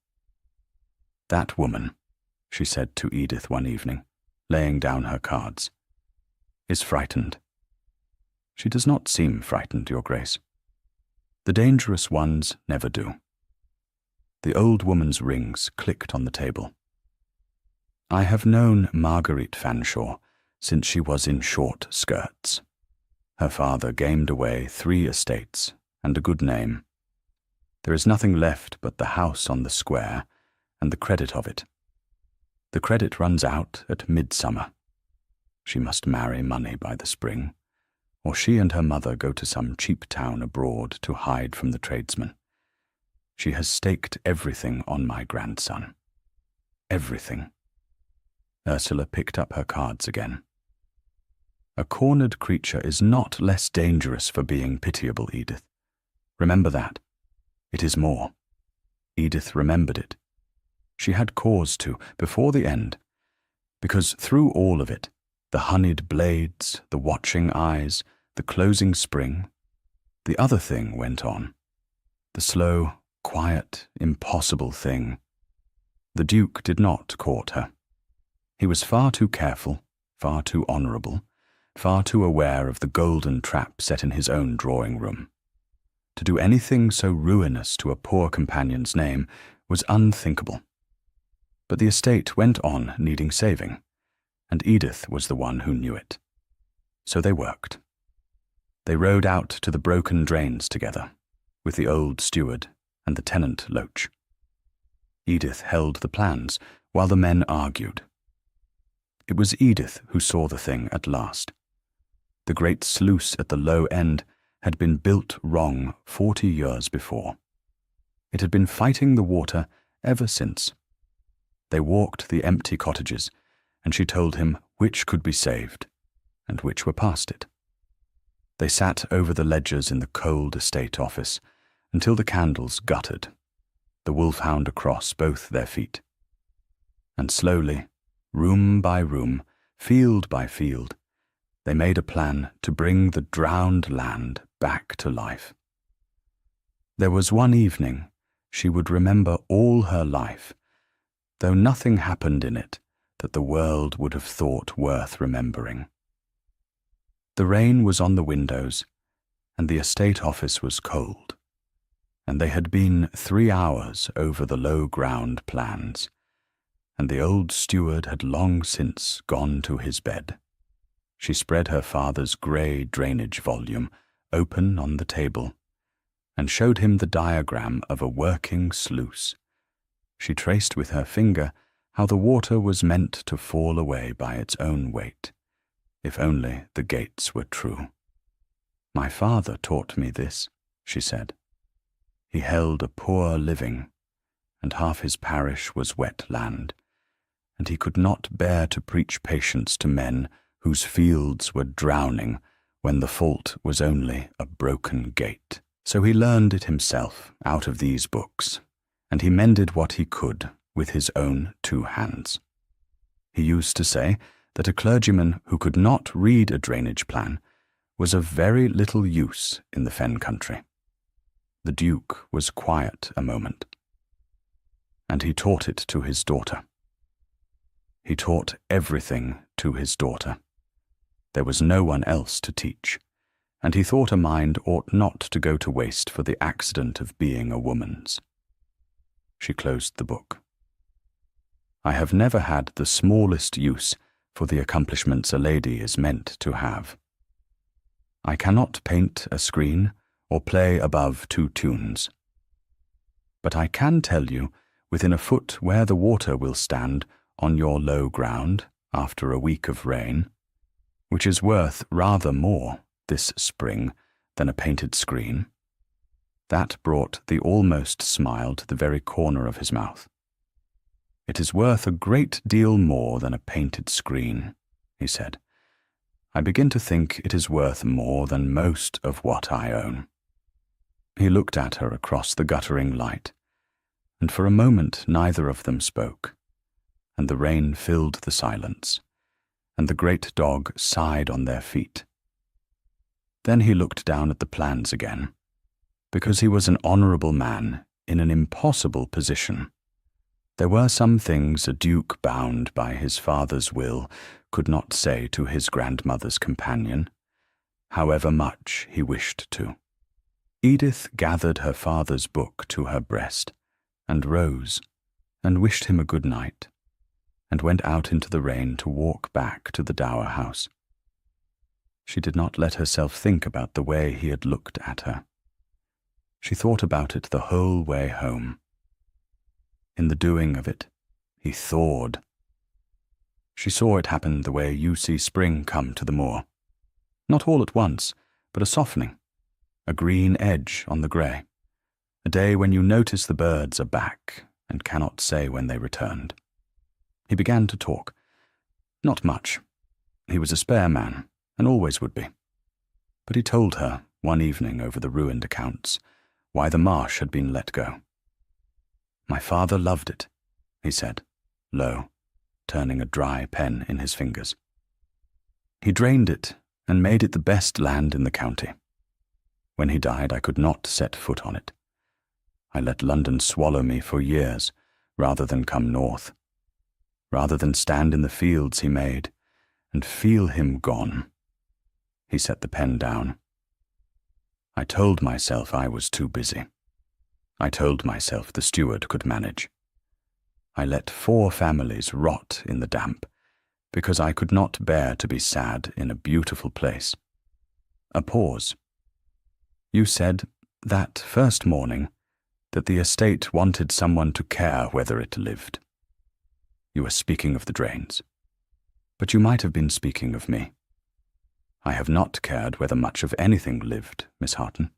"That woman," she said to Edith one evening, laying down her cards, "is frightened. She does not seem frightened, Your Grace. The dangerous ones never do." The old woman's rings clicked on the table. "I have known Marguerite Fanshawe since she was in short skirts. Her father gamed away 3 estates and a good name. There is nothing left but the house on the square and the credit of it. The credit runs out at midsummer. She must marry money by the spring, or she and her mother go to some cheap town abroad to hide from the tradesmen. She has staked everything on my grandson. Everything." Ursula picked up her cards again. "A cornered creature is not less dangerous for being pitiable, Edith. Remember that. It is more." Edith remembered it. She had cause to, before the end, because through all of it, the honeyed blades, the watching eyes, the closing spring, the other thing went on. The slow, quiet, impossible thing. The Duke did not court her. He was far too careful, far too honourable, far too aware of the golden trap set in his own drawing-room. To do anything so ruinous to a poor companion's name was unthinkable. But the estate went on needing saving, and Edith was the one who knew it. So they worked. They rowed out to the broken drains together, with the old steward and the tenant Loach. Edith held the plans, while the men argued. It was Edith who saw the thing at last. The great sluice at the low end had been built wrong 40 years before. It had been fighting the water ever since. They walked the empty cottages, and she told him which could be saved, and which were past it. They sat over the ledgers in the cold estate office until the candles guttered, the Wolfhound across both their feet. And slowly, room by room, field by field, they made a plan to bring the drowned land back to life. There was one evening she would remember all her life, though nothing happened in it that the world would have thought worth remembering. The rain was on the windows, and the estate office was cold, and they had been 3 hours over the low-ground plans, and the old steward had long since gone to his bed. She spread her father's grey drainage volume open on the table, and showed him the diagram of a working sluice. She traced with her finger how the water was meant to fall away by its own weight, if only the gates were true. "My father taught me this," she said. "He held a poor living, and half his parish was wet land, and he could not bear to preach patience to men whose fields were drowning when the fault was only a broken gate. So he learned it himself out of these books, and he mended what he could with his own 2 hands. He used to say that a clergyman who could not read a drainage plan was of very little use in the fen country." The Duke was quiet a moment. "And he taught it to his daughter. He taught everything to his daughter. There was no one else to teach, and he thought a mind ought not to go to waste for the accident of being a woman's." She closed the book. "I have never had the smallest use for the accomplishments a lady is meant to have. I cannot paint a screen or play above 2 tunes. But I can tell you within a foot where the water will stand on your low ground after a week of rain, which is worth rather more this spring than a painted screen." That brought the almost smile to the very corner of his mouth. "It is worth a great deal more than a painted screen," he said. "I begin to think it is worth more than most of what I own." He looked at her across the guttering light, and for a moment neither of them spoke, and the rain filled the silence, and the great dog sighed on their feet. Then he looked down at the plans again, because he was an honourable man in an impossible position. There were some things a duke bound by his father's will could not say to his grandmother's companion, however much he wished to. Edith gathered her father's book to her breast, and rose, and wished him a good night, and went out into the rain to walk back to the dower house. She did not let herself think about the way he had looked at her. She thought about it the whole way home. In the doing of it, he thawed. She saw it happen the way you see spring come to the moor. Not all at once, but a softening, a green edge on the grey, a day when you notice the birds are back and cannot say when they returned. He began to talk. Not much. He was a spare man, and always would be. But he told her, one evening over the ruined accounts, why the marsh had been let go. "My father loved it," he said, low, turning a dry pen in his fingers. "He drained it and made it the best land in the county. When he died, I could not set foot on it. I let London swallow me for years, rather than come north, rather than stand in the fields he made, and feel him gone." He set the pen down. "I told myself I was too busy. I told myself the steward could manage. I let 4 families rot in the damp, because I could not bear to be sad in a beautiful place. A pause. You said, that first morning, that the estate wanted someone to care whether it lived. You were speaking of the drains. But you might have been speaking of me. I have not cared whether much of anything lived, Miss Harton.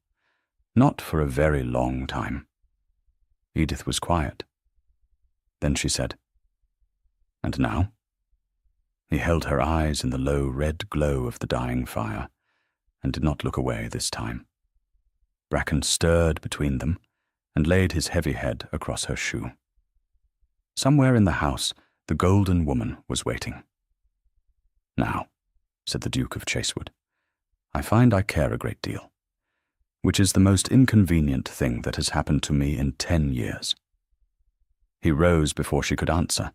Not for a very long time. Edith was quiet. Then she said, "And now?" He held her eyes in the low red glow of the dying fire, and did not look away this time. Bracken stirred between them, and laid his heavy head across her shoe. Somewhere in the house, the golden woman was waiting. "Now," said the Duke of Chasewood, "I find I care a great deal, which is the most inconvenient thing that has happened to me in 10 years. He rose before she could answer,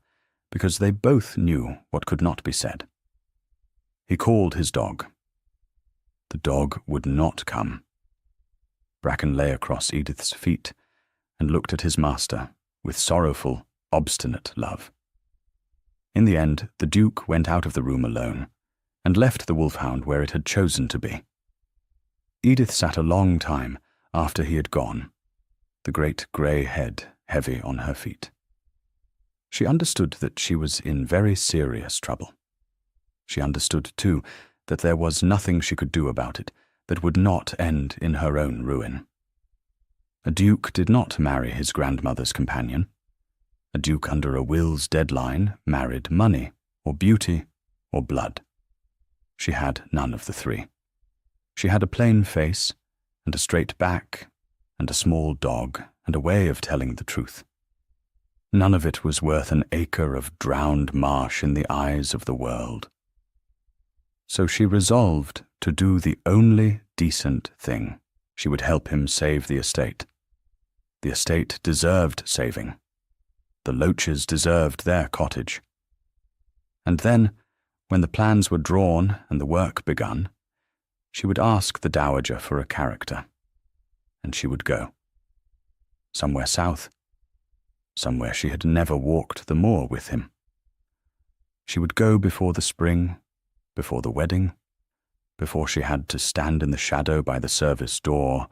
because they both knew what could not be said. He called his dog. The dog would not come. Bracken lay across Edith's feet and looked at his master with sorrowful, obstinate love. In the end, the Duke went out of the room alone and left the Wolfhound where it had chosen to be. Edith sat a long time after he had gone, the great grey head heavy on her feet. She understood that she was in very serious trouble. She understood, too, that there was nothing she could do about it that would not end in her own ruin. A duke did not marry his grandmother's companion. A duke under a will's deadline married money, or beauty, or blood. She had none of the three. She had a plain face, and a straight back, and a small dog, and a way of telling the truth. None of it was worth an acre of drowned marsh in the eyes of the world. So she resolved to do the only decent thing. She would help him save the estate. The estate deserved saving. The Loaches deserved their cottage. And then, when the plans were drawn and the work begun, she would ask the Dowager for a character, and she would go. Somewhere south, somewhere she had never walked the moor with him. She would go before the spring, before the wedding, before she had to stand in the shadow by the service door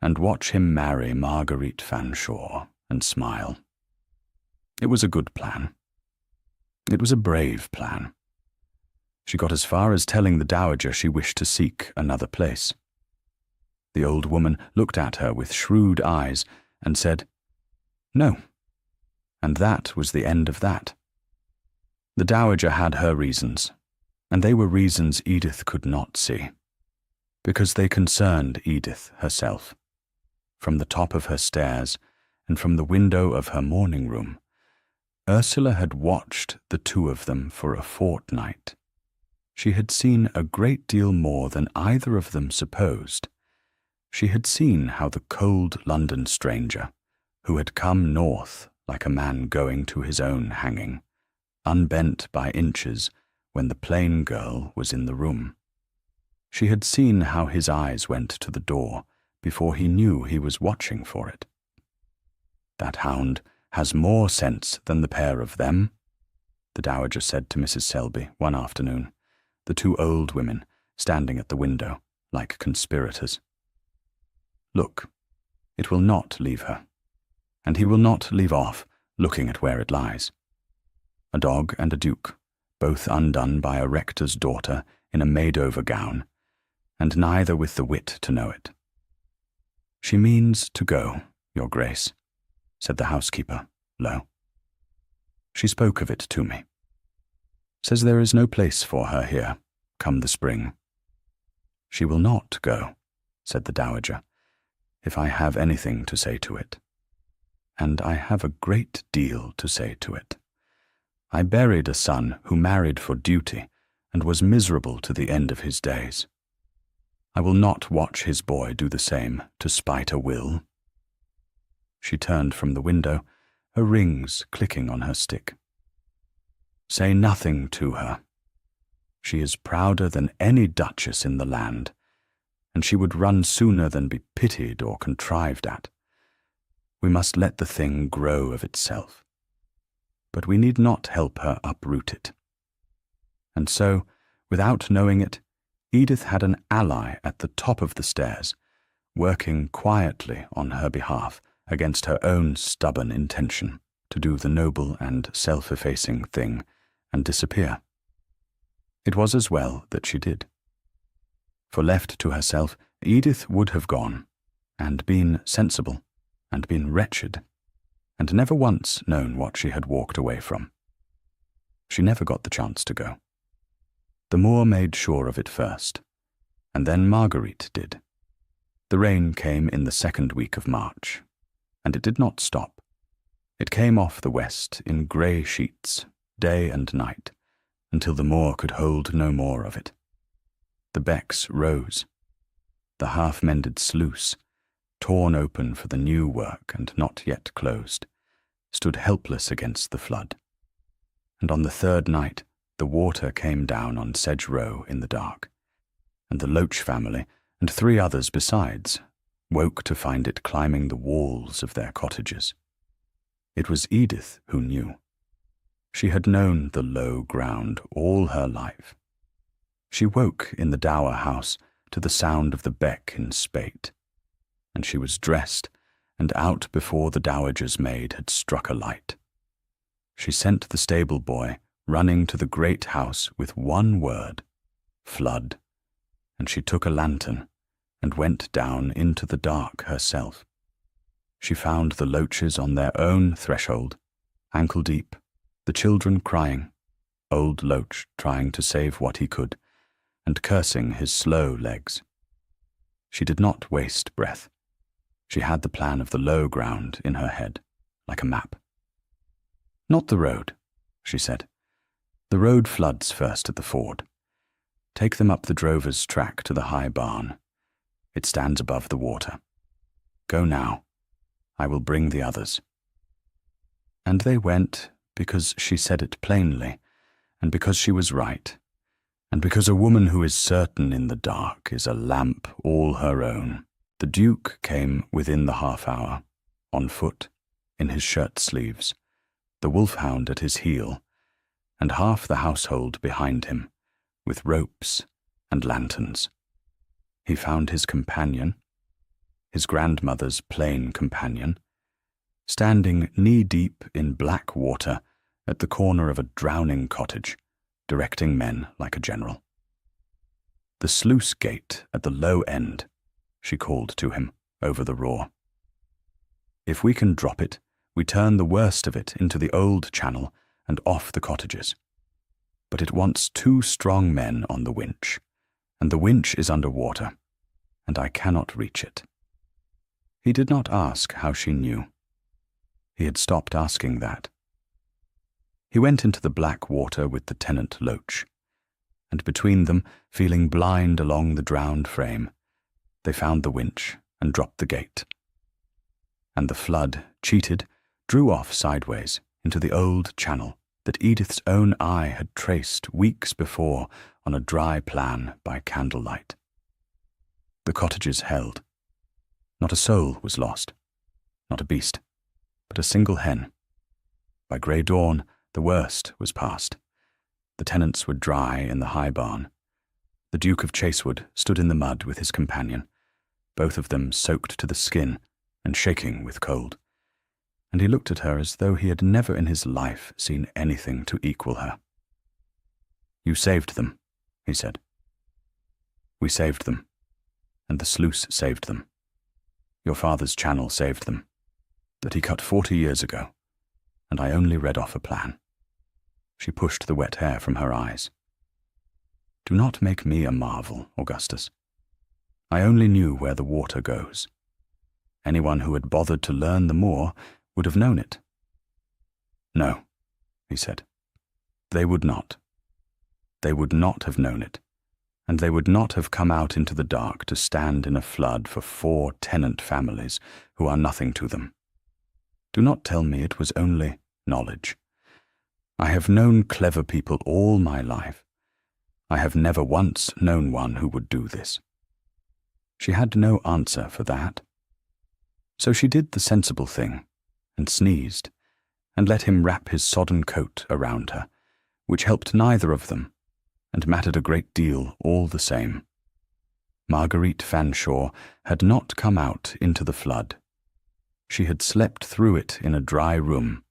and watch him marry Marguerite Fanshawe and smile. It was a good plan. It was a brave plan. She got as far as telling the Dowager she wished to seek another place. The old woman looked at her with shrewd eyes and said, "No." And that was the end of that. The Dowager had her reasons, and they were reasons Edith could not see, because they concerned Edith herself. From the top of her stairs, and from the window of her morning room, Ursula had watched the two of them for a fortnight. She had seen a great deal more than either of them supposed. She had seen how the cold London stranger, who had come north like a man going to his own hanging, unbent by inches when the plain girl was in the room. She had seen how his eyes went to the door before he knew he was watching for it. "That hound has more sense than the pair of them," the Dowager said to Mrs. Selby one afternoon, the two old women standing at the window like conspirators. "Look, it will not leave her, and he will not leave off looking at where it lies. A dog and a duke, both undone by a rector's daughter in a made-over gown, and neither with the wit to know it." "She means to go, Your Grace," said the housekeeper, low. "She spoke of it to me. Says there is no place for her here, come the spring." "She will not go," said the Dowager, "if I have anything to say to it. And I have a great deal to say to it. I buried a son who married for duty and was miserable to the end of his days. I will not watch his boy do the same to spite a will." She turned from the window, her rings clicking on her stick. "Say nothing to her. She is prouder than any duchess in the land, and she would run sooner than be pitied or contrived at. We must let the thing grow of itself. But we need not help her uproot it. And so, without knowing it, Edith had an ally at the top of the stairs, working quietly on her behalf against her own stubborn intention to do the noble and self-effacing thing and disappear. It was as well that she did. For left to herself, Edith would have gone, and been sensible, and been wretched, and never once known what she had walked away from. She never got the chance to go. The Moor made sure of it first, and then Marguerite did. The rain came in the second week of March, and it did not stop. It came off the west in grey sheets, day and night, until the Moor could hold no more of it. The becks rose. The half-mended sluice, torn open for the new work and not yet closed, stood helpless against the flood. And on the third night, the water came down on Sedge Row in the dark, and the Loach family, and 3 others besides, woke to find it climbing the walls of their cottages. It was Edith who knew. She had known the low ground all her life. She woke in the dower house to the sound of the beck in spate, and she was dressed and out before the dowager's maid had struck a light. She sent the stable boy running to the great house with one word, flood, and she took a lantern and went down into the dark herself. She found the Loaches on their own threshold, ankle deep, the children crying, old Loach trying to save what he could, and cursing his slow legs. She did not waste breath. She had the plan of the low ground in her head, like a map. "Not the road," she said. "The road floods first at the ford. Take them up the drover's track to the high barn. It stands above the water. Go now. I will bring the others." And they went because she said it plainly, and because she was right, and because a woman who is certain in the dark is a lamp all her own. The Duke came within the half-hour, on foot, in his shirt-sleeves, the Wolfhound at his heel, and half the household behind him, with ropes and lanterns. He found his companion, his grandmother's plain companion, standing knee-deep in black water at the corner of a drowning cottage, directing men like a general. "The sluice gate at the low end," she called to him over the roar. "If we can drop it, we turn the worst of it into the old channel and off the cottages. But it wants 2 strong men on the winch, and the winch is under water, and I cannot reach it." He did not ask how she knew. He had stopped asking that. He went into the black water with the tenant Loach, and between them, feeling blind along the drowned frame, they found the winch and dropped the gate. And the flood, cheated, drew off sideways into the old channel that Edith's own eye had traced weeks before on a dry plan by candlelight. The cottages held. Not a soul was lost, not a beast, but a single hen. By grey dawn, the worst was past. The tenants were dry in the high barn. The Duke of Chasewood stood in the mud with his companion, both of them soaked to the skin and shaking with cold, and he looked at her as though he had never in his life seen anything to equal her. "You saved them," he said. "We saved them, and the sluice saved them. Your father's channel saved them, that he cut 40 years ago, and I only read off a plan." She pushed the wet hair from her eyes. "Do not make me a marvel, Augustus. I only knew where the water goes. Anyone who had bothered to learn the Moor would have known it." "No," he said. "They would not. They would not have known it, and they would not have come out into the dark to stand in a flood for 4 tenant families who are nothing to them. Do not tell me it was only knowledge. I have known clever people all my life. I have never once known one who would do this." She had no answer for that. So she did the sensible thing, and sneezed, and let him wrap his sodden coat around her, which helped neither of them, and mattered a great deal all the same. Marguerite Fanshawe had not come out into the flood. She had slept through it in a dry room,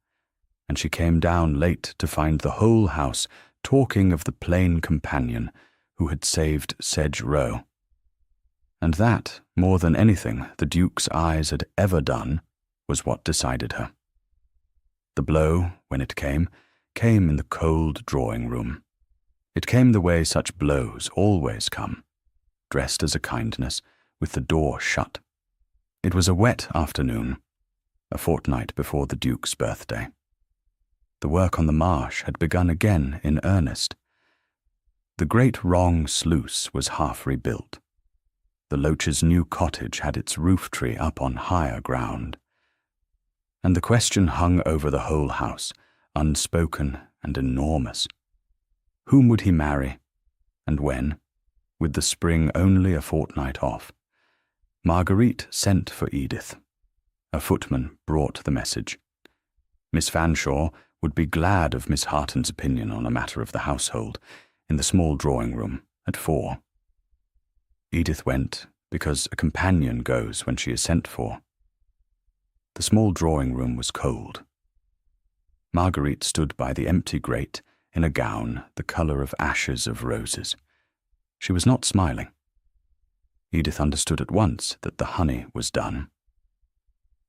and she came down late to find the whole house talking of the plain companion who had saved Sedge Row. And that, more than anything the Duke's eyes had ever done, was what decided her. The blow, when it came in the cold drawing-room. It came the way such blows always come, dressed as a kindness, with the door shut. It was a wet afternoon, a fortnight before the Duke's birthday. The work on the marsh had begun again in earnest. The great wrong sluice was half rebuilt. The Loaches' new cottage had its roof-tree up on higher ground. And the question hung over the whole house, unspoken and enormous. Whom would he marry, and when, with the spring only a fortnight off? Marguerite sent for Edith. A footman brought the message. Miss Fanshawe would be glad of Miss Harton's opinion on a matter of the household, in the small drawing-room, at 4. Edith went, because a companion goes when she is sent for. The small drawing-room was cold. Marguerite stood by the empty grate in a gown the colour of ashes of roses. She was not smiling. Edith understood at once that the honey was done.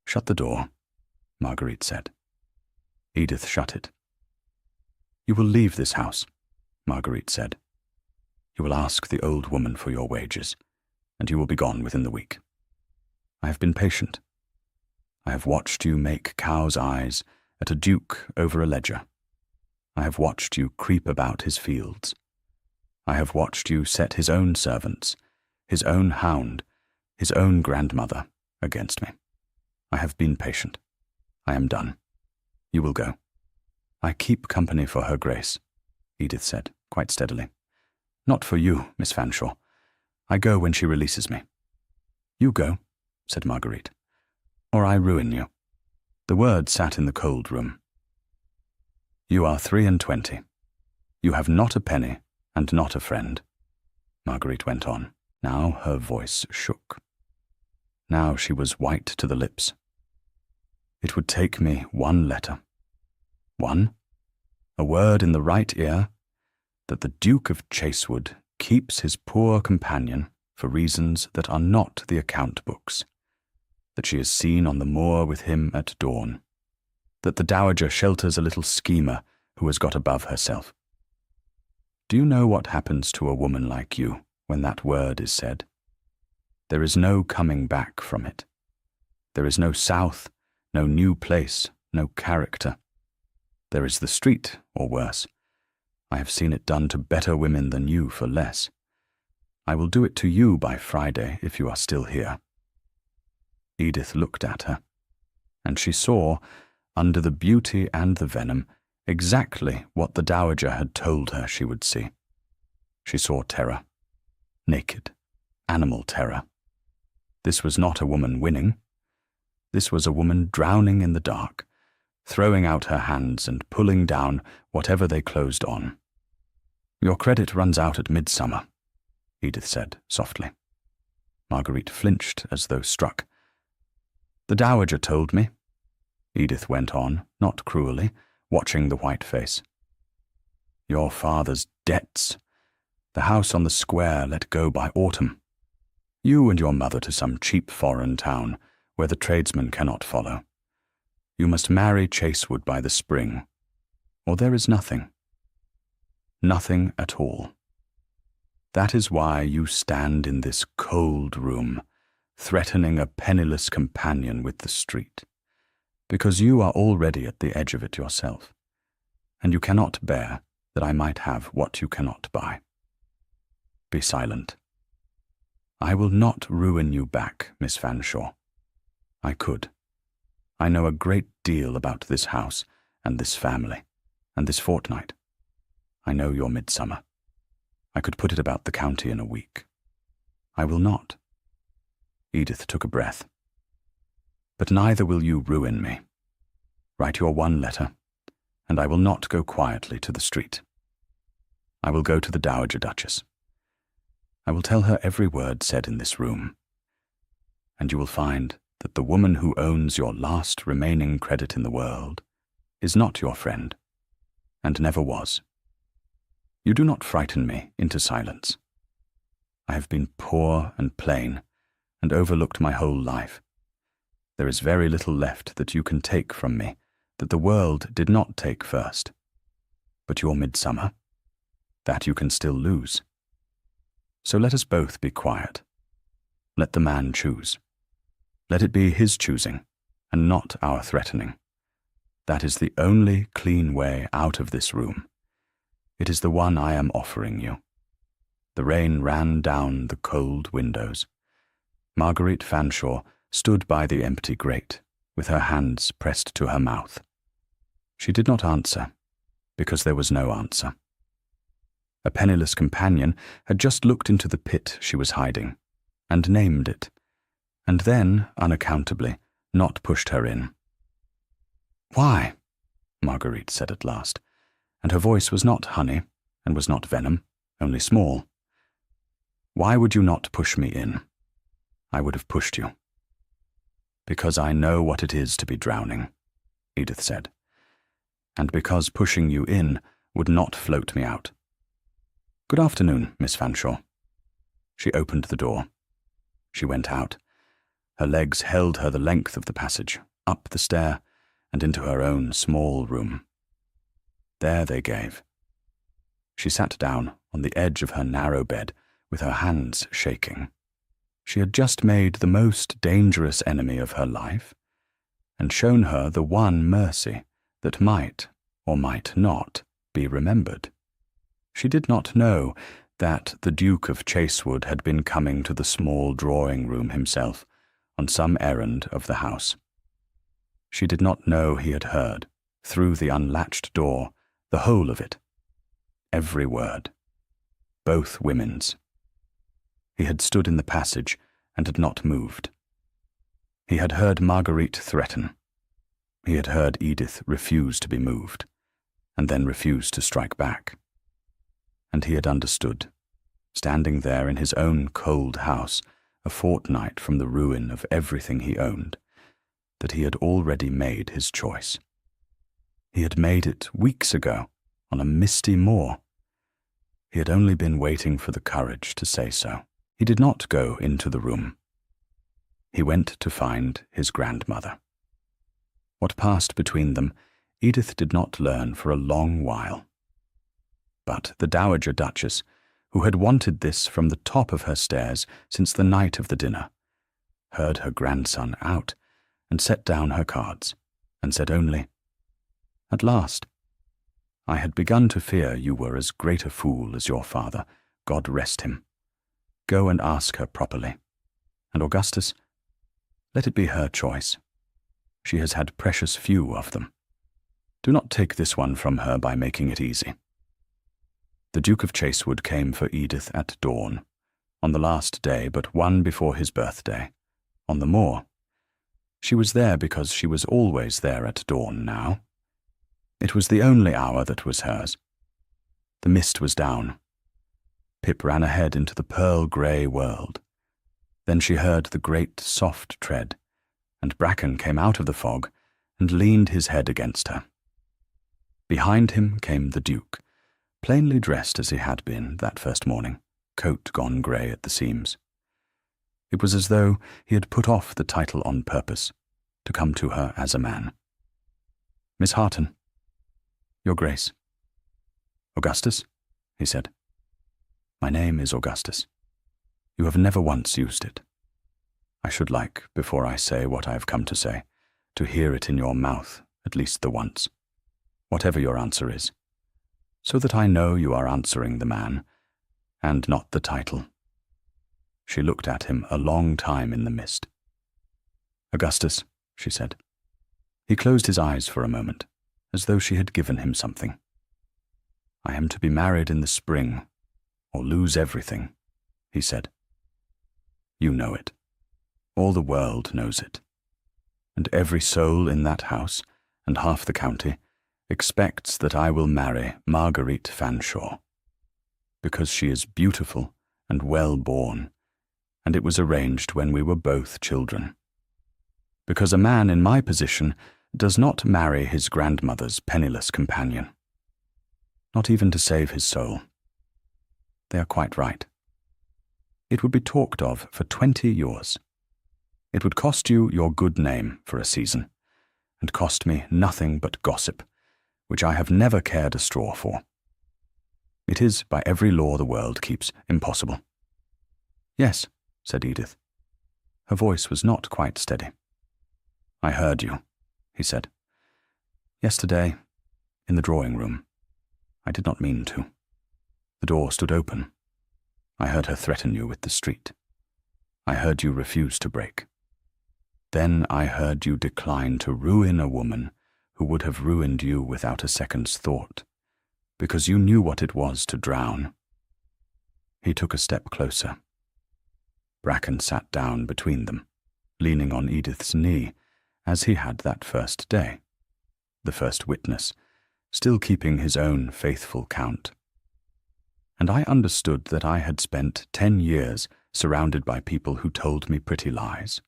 "Shut the door," Marguerite said. Edith shut it. "You will leave this house," Marguerite said. "You will ask the old woman for your wages, and you will be gone within the week. I have been patient. I have watched you make cow's eyes at a duke over a ledger. I have watched you creep about his fields. I have watched you set his own servants, his own hound, his own grandmother against me. I have been patient. I am done. You will go." "I keep company for her Grace," Edith said, quite steadily. "Not for you, Miss Fanshawe. I go when she releases me." "You go," said Marguerite, "or I ruin you." The word sat in the cold room. "You are 23. You have not a penny and not a friend," Marguerite went on. Now her voice shook. Now she was white to the lips. "It would take me one letter. One, a word in the right ear, that the Duke of Chasewood keeps his poor companion for reasons that are not the account books, that she is seen on the moor with him at dawn, that the dowager shelters a little schemer who has got above herself. Do you know what happens to a woman like you when that word is said? There is no coming back from it. There is no south, no new place, no character. There is the street, or worse. I have seen it done to better women than you for less. I will do it to you by Friday if you are still here." Edith looked at her, and she saw, under the beauty and the venom, exactly what the dowager had told her she would see. She saw terror. Naked, animal terror. This was not a woman winning. This was a woman drowning in the dark, throwing out her hands and pulling down whatever they closed on. "Your credit runs out at midsummer," Edith said softly. Marguerite flinched as though struck. "The dowager told me," Edith went on, not cruelly, watching the white face. "Your father's debts. The house on the square let go by autumn. You and your mother to some cheap foreign town where the tradesmen cannot follow. You must marry Chasewood by the spring, or there is nothing. Nothing at all. That is why you stand in this cold room, threatening a penniless companion with the street, because you are already at the edge of it yourself, and you cannot bear that I might have what you cannot buy. Be silent. I will not ruin you back, Miss Fanshawe. I could. I know a great deal about this house and this family and this fortnight. I know your midsummer. I could put it about the county in a week. I will not." Edith took a breath. "But neither will you ruin me. Write your one letter, and I will not go quietly to the street." I will go to the Dowager Duchess. I will tell her every word said in this room, and you will find that the woman who owns your last remaining credit in the world is not your friend, and never was. You do not frighten me into silence. I have been poor and plain, and overlooked my whole life. There is very little left that you can take from me that the world did not take first. But your midsummer, that you can still lose. So let us both be quiet. Let the man choose. Let it be his choosing, and not our threatening. That is the only clean way out of this room. It is the one I am offering you. The rain ran down the cold windows. Marguerite Fanshawe stood by the empty grate, with her hands pressed to her mouth. She did not answer, because there was no answer. A penniless companion had just looked into the pit she was hiding, and named it, and then, unaccountably, not pushed her in. "Why?" Marguerite said at last, and her voice was not honey, and was not venom, only small. "Why would you not push me in? I would have pushed you." "Because I know what it is to be drowning," Edith said, "and because pushing you in would not float me out. Good afternoon, Miss Fanshawe." She opened the door. She went out. Her legs held her the length of the passage, up the stair, and into her own small room. There they gave. She sat down on the edge of her narrow bed, with her hands shaking. She had just made the most dangerous enemy of her life, and shown her the one mercy that might, or might not, be remembered. She did not know that the Duke of Chasewood had been coming to the small drawing-room himself on some errand of the house. She did not know he had heard, through the unlatched door, the whole of it. Every word. Both women's. He had stood in the passage and had not moved. He had heard Marguerite threaten. He had heard Edith refuse to be moved, and then refuse to strike back. And he had understood, standing there in his own cold house, a fortnight from the ruin of everything he owned, that he had already made his choice. He had made it weeks ago, on a misty moor. He had only been waiting for the courage to say so. He did not go into the room. He went to find his grandmother. What passed between them, Edith did not learn for a long while. But the Dowager Duchess, who had wanted this from the top of her stairs since the night of the dinner, heard her grandson out and set down her cards, and said only, "At last. I had begun to fear you were as great a fool as your father, God rest him. Go and ask her properly. And Augustus, let it be her choice. She has had precious few of them. Do not take this one from her by making it easy." The Duke of Chasewood came for Edith at dawn, on the last day but one before his birthday, on the moor. She was there because she was always there at dawn now. It was the only hour that was hers. The mist was down. Pip ran ahead into the pearl-grey world. Then she heard the great soft tread, and Bracken came out of the fog and leaned his head against her. Behind him came the Duke, plainly dressed as he had been that first morning, coat gone grey at the seams. It was as though he had put off the title on purpose, to come to her as a man. "Miss Harton." "Your Grace." "Augustus?" he said. "My name is Augustus. You have never once used it. I should like, before I say what I have come to say, to hear it in your mouth at least the once, whatever your answer is, so that I know you are answering the man, and not the title." She looked at him a long time in the mist. "Augustus," she said. He closed his eyes for a moment, as though she had given him something. "I am to be married in the spring, or lose everything," he said. "You know it. All the world knows it. And every soul in that house, and half the county, expects that I will marry Marguerite Fanshawe. because she is beautiful and well-born, and it was arranged when we were both children. Because a man in my position does not marry his grandmother's penniless companion, not even to save his soul. They are quite right. It would be talked of for 20 years. It would cost you your good name for a season, and cost me nothing but gossip, which I have never cared a straw for. It is, by every law the world keeps, impossible. Yes, said Edith. Her voice was not quite steady. I heard you, he said. Yesterday, in the drawing room. I did not mean to. The door stood open. I heard her threaten you with the street. I heard you refuse to break. Then I heard you decline to ruin a woman who would have ruined you without a second's thought, because you knew what it was to drown. He took a step closer. Bracken sat down between them, leaning on Edith's knee, as he had that first day, the first witness, still keeping his own faithful count. And I understood that I had spent 10 years surrounded by people who told me pretty lies.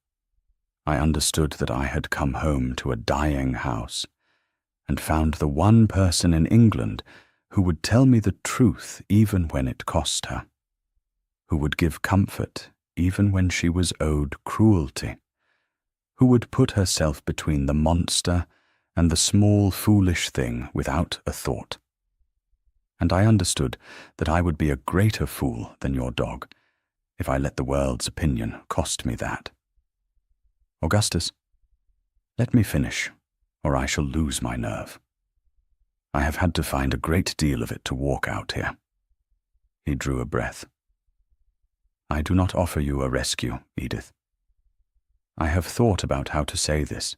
I understood that I had come home to a dying house, and found the one person in England who would tell me the truth even when it cost her, who would give comfort even when she was owed cruelty, who would put herself between the monster and the small foolish thing without a thought. And I understood that I would be a greater fool than your dog if I let the world's opinion cost me that. Augustus, let me finish, or I shall lose my nerve. I have had to find a great deal of it to walk out here. He drew a breath. I do not offer you a rescue, Edith. I have thought about how to say this.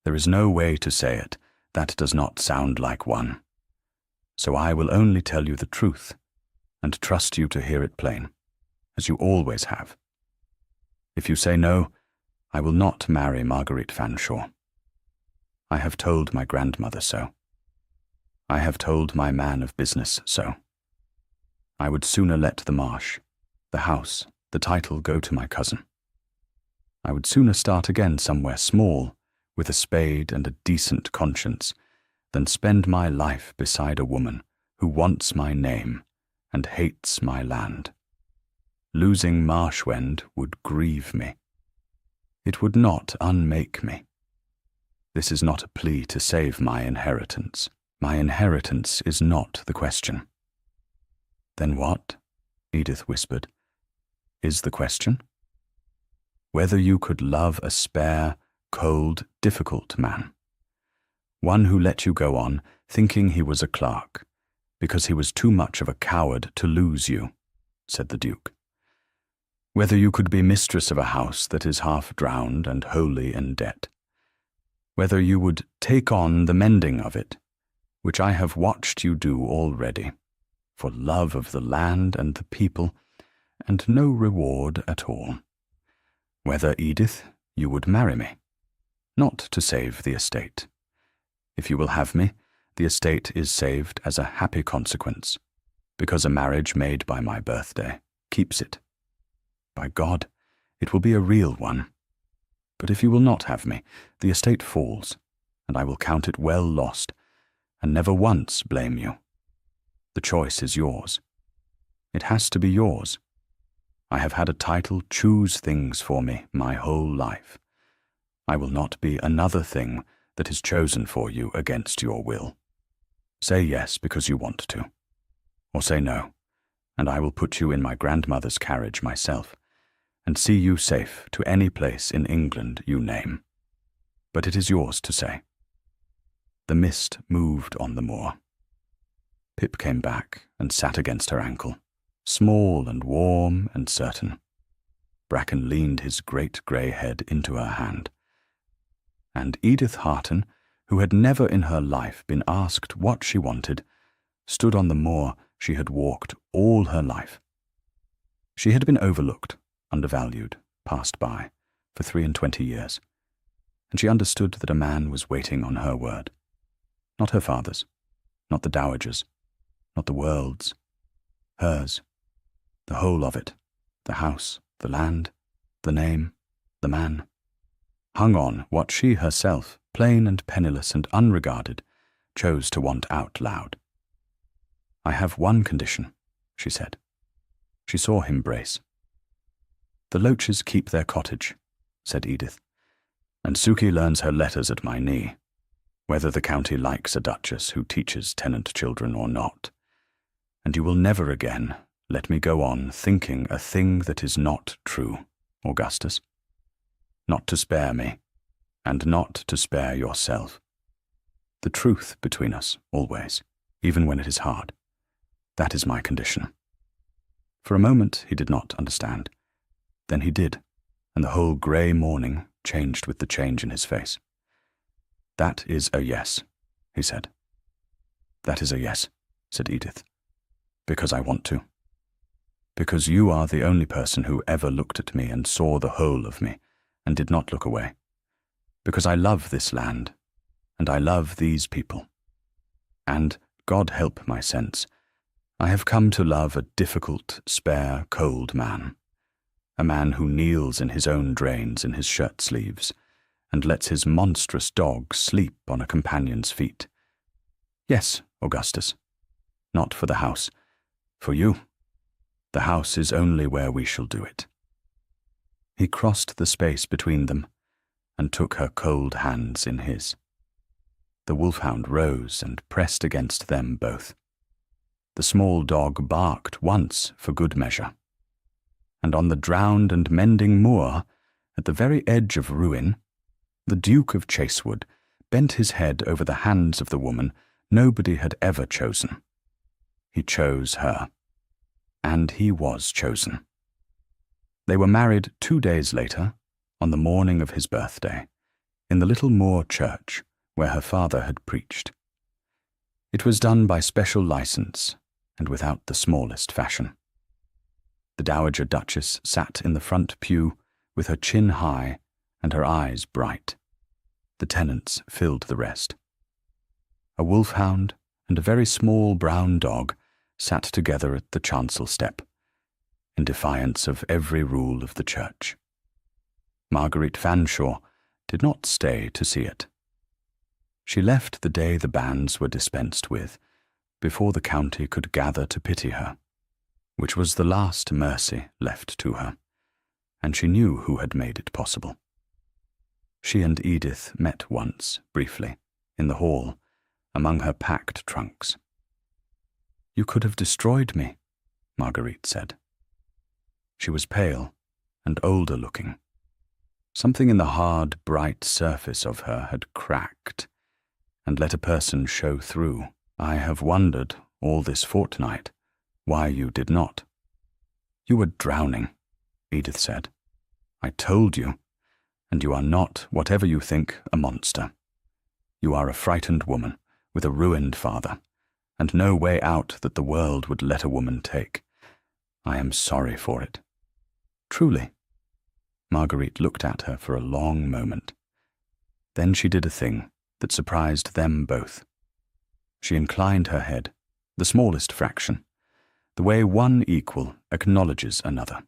There is no way to say it that does not sound like one. So I will only tell you the truth, and trust you to hear it plain, as you always have. If you say no, I will not marry Marguerite Fanshawe. I have told my grandmother so. I have told my man of business so. I would sooner let the marsh, the house, the title go to my cousin. I would sooner start again somewhere small, with a spade and a decent conscience, than spend my life beside a woman who wants my name and hates my land. Losing Marshwend would grieve me. It would not unmake me. This is not a plea to save my inheritance. My inheritance is not the question. Then what, Edith whispered, is the question? Whether you could love a spare, cold, difficult man. One who let you go on, thinking he was a clerk, because he was too much of a coward to lose you, said the Duke. Whether you could be mistress of a house that is half drowned and wholly in debt. Whether you would take on the mending of it, which I have watched you do already, for love of the land and the people, and no reward at all. Whether, Edith, you would marry me, not to save the estate. If you will have me, the estate is saved as a happy consequence, because a marriage made by my birthday keeps it. By God, it will be a real one. But if you will not have me, the estate falls, and I will count it well lost, and never once blame you. The choice is yours. It has to be yours. I have had a title choose things for me my whole life. I will not be another thing that is chosen for you against your will. Say yes because you want to, or say no, and I will put you in my grandmother's carriage myself, and see you safe to any place in England you name. But it is yours to say. The mist moved on the moor. Pip came back and sat against her ankle, small and warm and certain. Bracken leaned his great grey head into her hand. And Edith Harton, who had never in her life been asked what she wanted, stood on the moor she had walked all her life. She had been overlooked, undervalued, passed by, for 23 years, and she understood that a man was waiting on her word. Not her father's, not the dowager's, not the world's, Hers. The whole of it. The house, the land, the name, the man. Hung on what she herself, plain and penniless and unregarded, chose to want out loud. "I have one condition," she said. She saw him brace. "The Loaches keep their cottage," said Edith, "and Suki learns her letters at my knee, whether the county likes a duchess who teaches tenant children or not. And you will never again let me go on thinking a thing that is not true, Augustus. Not to spare me, and not to spare yourself. The truth between us, always, even when it is hard. That is my condition." For a moment he did not understand. Then he did, and the whole grey morning changed with the change in his face. "That is a yes," he said. "That is a yes," said Edith. "Because I want to. Because you are the only person who ever looked at me and saw the whole of me, and did not look away. Because I love this land, and I love these people. And, God help my sense, I have come to love a difficult, spare, cold man. A man who kneels in his own drains in his shirt sleeves, and lets his monstrous dog sleep on a companion's feet. Yes, Augustus. Not for the house. For you. The house is only where we shall do it." He crossed the space between them, and took her cold hands in his. The wolfhound rose and pressed against them both. The small dog barked once for good measure. And on the drowned and mending moor, at the very edge of ruin, the Duke of Chasewood bent his head over the hands of the woman nobody had ever chosen. He chose her. And he was chosen. They were married 2 days later, on the morning of his birthday, in the little Moor church where her father had preached. It was done by special license, and without the smallest fashion. The Dowager Duchess sat in the front pew with her chin high and her eyes bright. The tenants filled the rest. A wolfhound and a very small brown dog sat together at the chancel step, in defiance of every rule of the church. Marguerite Fanshawe did not stay to see it. She left the day the banns were dispensed with, before the county could gather to pity her, which was the last mercy left to her, and she knew who had made it possible. She and Edith met once, briefly, in the hall, among her packed trunks. "You could have destroyed me," Marguerite said. She was pale and older looking. Something in the hard, bright surface of her had cracked, and let a person show through. "I have wondered all this fortnight why you did not." "You were drowning," Edith said. "I told you, and you are not, whatever you think, a monster. You are a frightened woman with a ruined father, and no way out that the world would let a woman take. I am sorry for it." "Truly." Marguerite looked at her for a long moment. Then she did a thing that surprised them both. She inclined her head, the smallest fraction, the way one equal acknowledges another.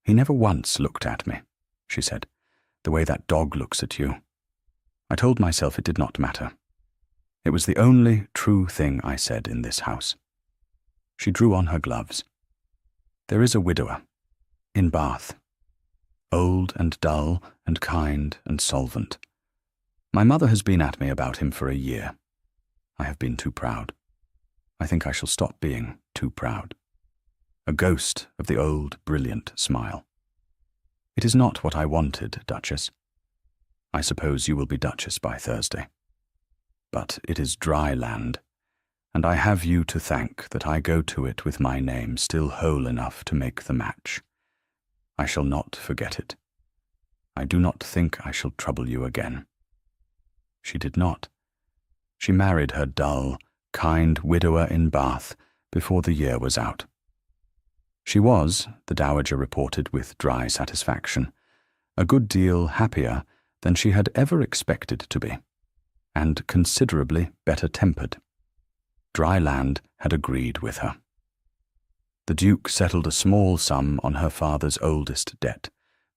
"He never once looked at me," she said, "the way that dog looks at you. I told myself it did not matter. It was the only true thing I said in this house." She drew on her gloves. "There is a widower, in Bath, old and dull and kind and solvent. My mother has been at me about him for a year. I have been too proud. I think I shall stop being too proud. A ghost of the old, brilliant smile. It is not what I wanted, Duchess. I suppose you will be Duchess by Thursday. But it is dry land, and I have you to thank that I go to it with my name still whole enough to make the match. I shall not forget it. I do not think I shall trouble you again." She did not. She married her dull, kind widower in Bath before the year was out. She was, the Dowager reported with dry satisfaction, a good deal happier than she had ever expected to be, and considerably better tempered. Dry land had agreed with her. The Duke settled a small sum on her father's oldest debt,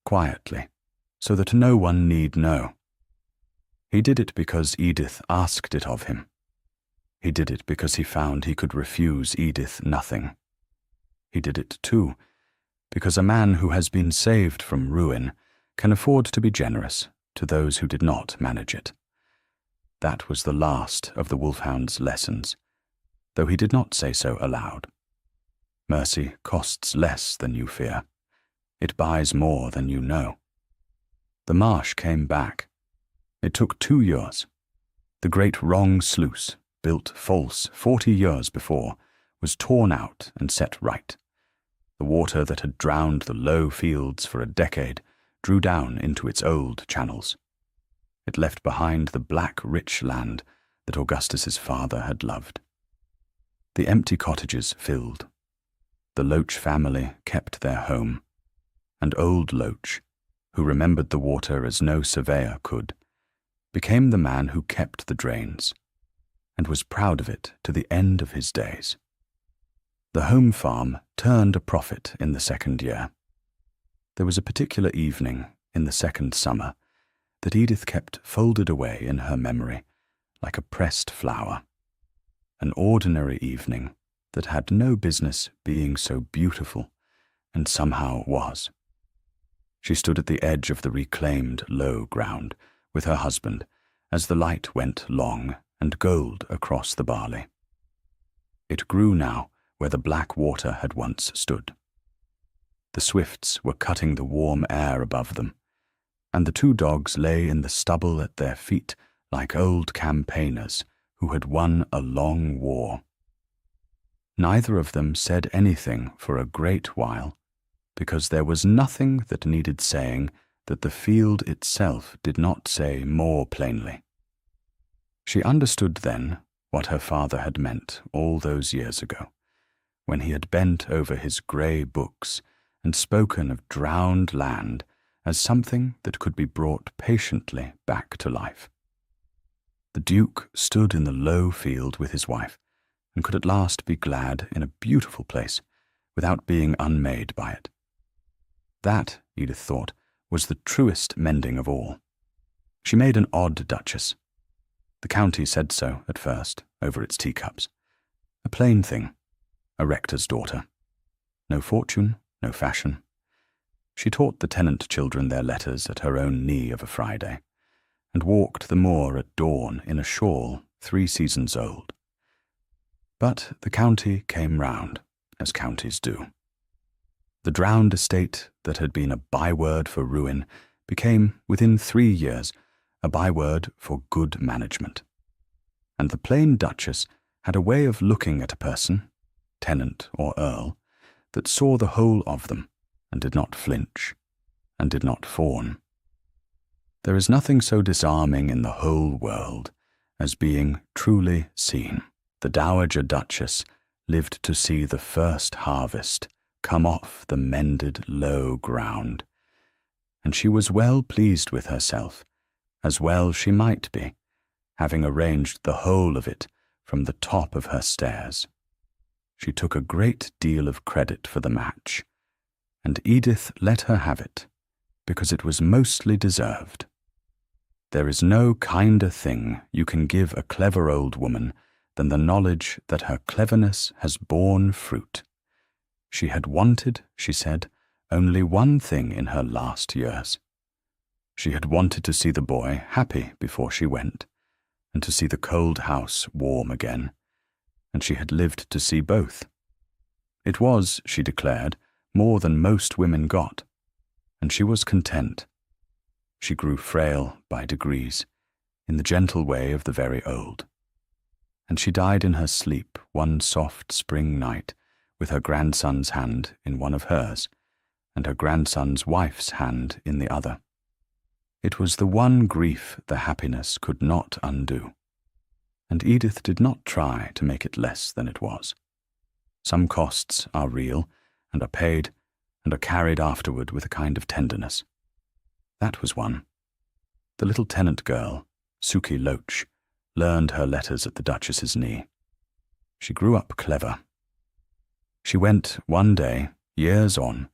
quietly, so that no one need know. He did it because Edith asked it of him. He did it because he found he could refuse Edith nothing. He did it, too, because a man who has been saved from ruin can afford to be generous to those who did not manage it. That was the last of the Wolfhound's lessons, though he did not say so aloud. Mercy costs less than you fear. It buys more than you know. The marsh came back. It took 2 years. The great wrong sluice, built false 40 years before, was torn out and set right. The water that had drowned the low fields for a decade drew down into its old channels. It left behind the black, rich land that Augustus's father had loved. The empty cottages filled. The Loach family kept their home, and old Loach, who remembered the water as no surveyor could, became the man who kept the drains, and was proud of it to the end of his days. The home farm turned a profit in the 2nd year. There was a particular evening in the 2nd summer that Edith kept folded away in her memory like a pressed flower, an ordinary evening that had no business being so beautiful, and somehow was. She stood at the edge of the reclaimed low ground with her husband as the light went long and gold across the barley. It grew now where the black water had once stood. The swifts were cutting the warm air above them, and the 2 dogs lay in the stubble at their feet like old campaigners who had won a long war. Neither of them said anything for a great while, because there was nothing that needed saying that the field itself did not say more plainly. She understood then what her father had meant all those years ago, when he had bent over his grey books and spoken of drowned land as something that could be brought patiently back to life. The Duke stood in the low field with his wife, and could at last be glad in a beautiful place without being unmade by it. That, Edith thought, was the truest mending of all. She made an odd duchess. The county said so at first, over its teacups. A plain thing, a rector's daughter. No fortune, no fashion. She taught the tenant children their letters at her own knee of a Friday, and walked the moor at dawn in a shawl 3 seasons old. But the county came round, as counties do. The drowned estate that had been a byword for ruin became, within 3 years, a byword for good management. And the plain duchess had a way of looking at a person, tenant or earl, that saw the whole of them, and did not flinch, and did not fawn. There is nothing so disarming in the whole world as being truly seen. The Dowager Duchess lived to see the first harvest come off the mended low ground, and she was well pleased with herself, as well she might be, having arranged the whole of it from the top of her stairs. She took a great deal of credit for the match, and Edith let her have it, because it was mostly deserved. There is no kinder thing you can give a clever old woman than the knowledge that her cleverness has borne fruit. She had wanted, she said, only one thing in her last years. She had wanted to see the boy happy before she went, and to see the cold house warm again, and she had lived to see both. It was, she declared, more than most women got, and she was content. She grew frail by degrees, in the gentle way of the very old. And she died in her sleep one soft spring night, with her grandson's hand in one of hers, and her grandson's wife's hand in the other. It was the one grief the happiness could not undo, and Edith did not try to make it less than it was. Some costs are real, and are paid, and are carried afterward with a kind of tenderness. That was one. The little tenant girl, Suki Loach, learned her letters at the Duchess's knee. She grew up clever. She went one day, years on,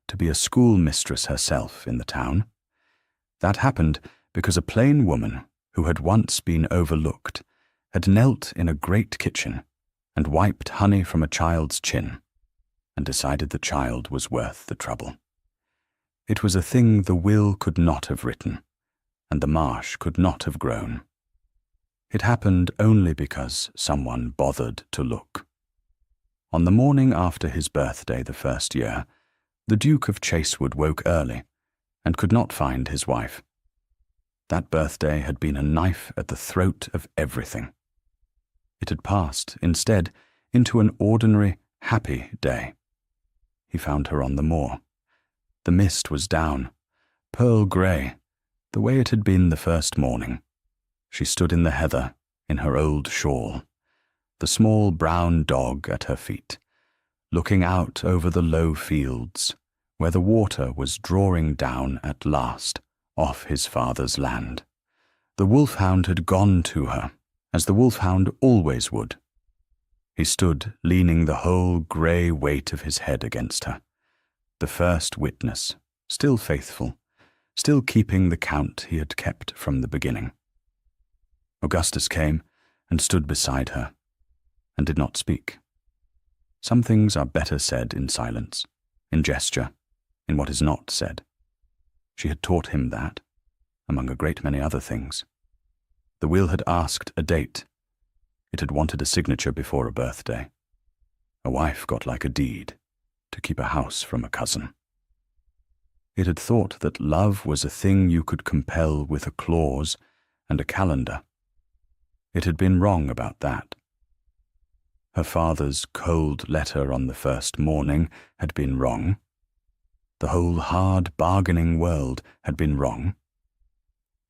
to be a schoolmistress herself in the town. That happened because a plain woman, who had once been overlooked, had knelt in a great kitchen and wiped honey from a child's chin, and decided the child was worth the trouble. It was a thing the will could not have written, and the marsh could not have grown. It happened only because someone bothered to look. On the morning after his birthday the first year, the Duke of Chasewood woke early and could not find his wife. That birthday had been a knife at the throat of everything. It had passed, instead, into an ordinary, happy day. He found her on the moor. The mist was down, pearl grey, the way it had been the first morning. She stood in the heather, in her old shawl, the small brown dog at her feet, looking out over the low fields, where the water was drawing down at last off his father's land. The wolfhound had gone to her, as the wolfhound always would. He stood leaning the whole grey weight of his head against her, the first witness, still faithful, still keeping the count he had kept from the beginning. Augustus came and stood beside her, and did not speak. Some things are better said in silence, in gesture, in what is not said. She had taught him that, among a great many other things. The will had asked a date. It had wanted a signature before a birthday. A wife got like a deed, to keep a house from a cousin. It had thought that love was a thing you could compel with a clause and a calendar. It had been wrong about that. Her father's cold letter on the first morning had been wrong. The whole hard bargaining world had been wrong.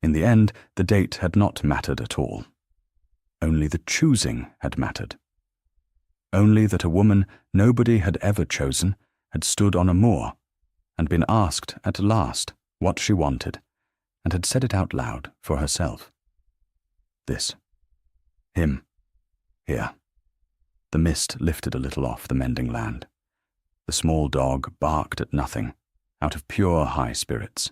In the end, the date had not mattered at all. Only the choosing had mattered. Only that a woman nobody had ever chosen had stood on a moor and been asked at last what she wanted, and had said it out loud for herself. This. Him. Here. The mist lifted a little off the mending land. The small dog barked at nothing, out of pure high spirits,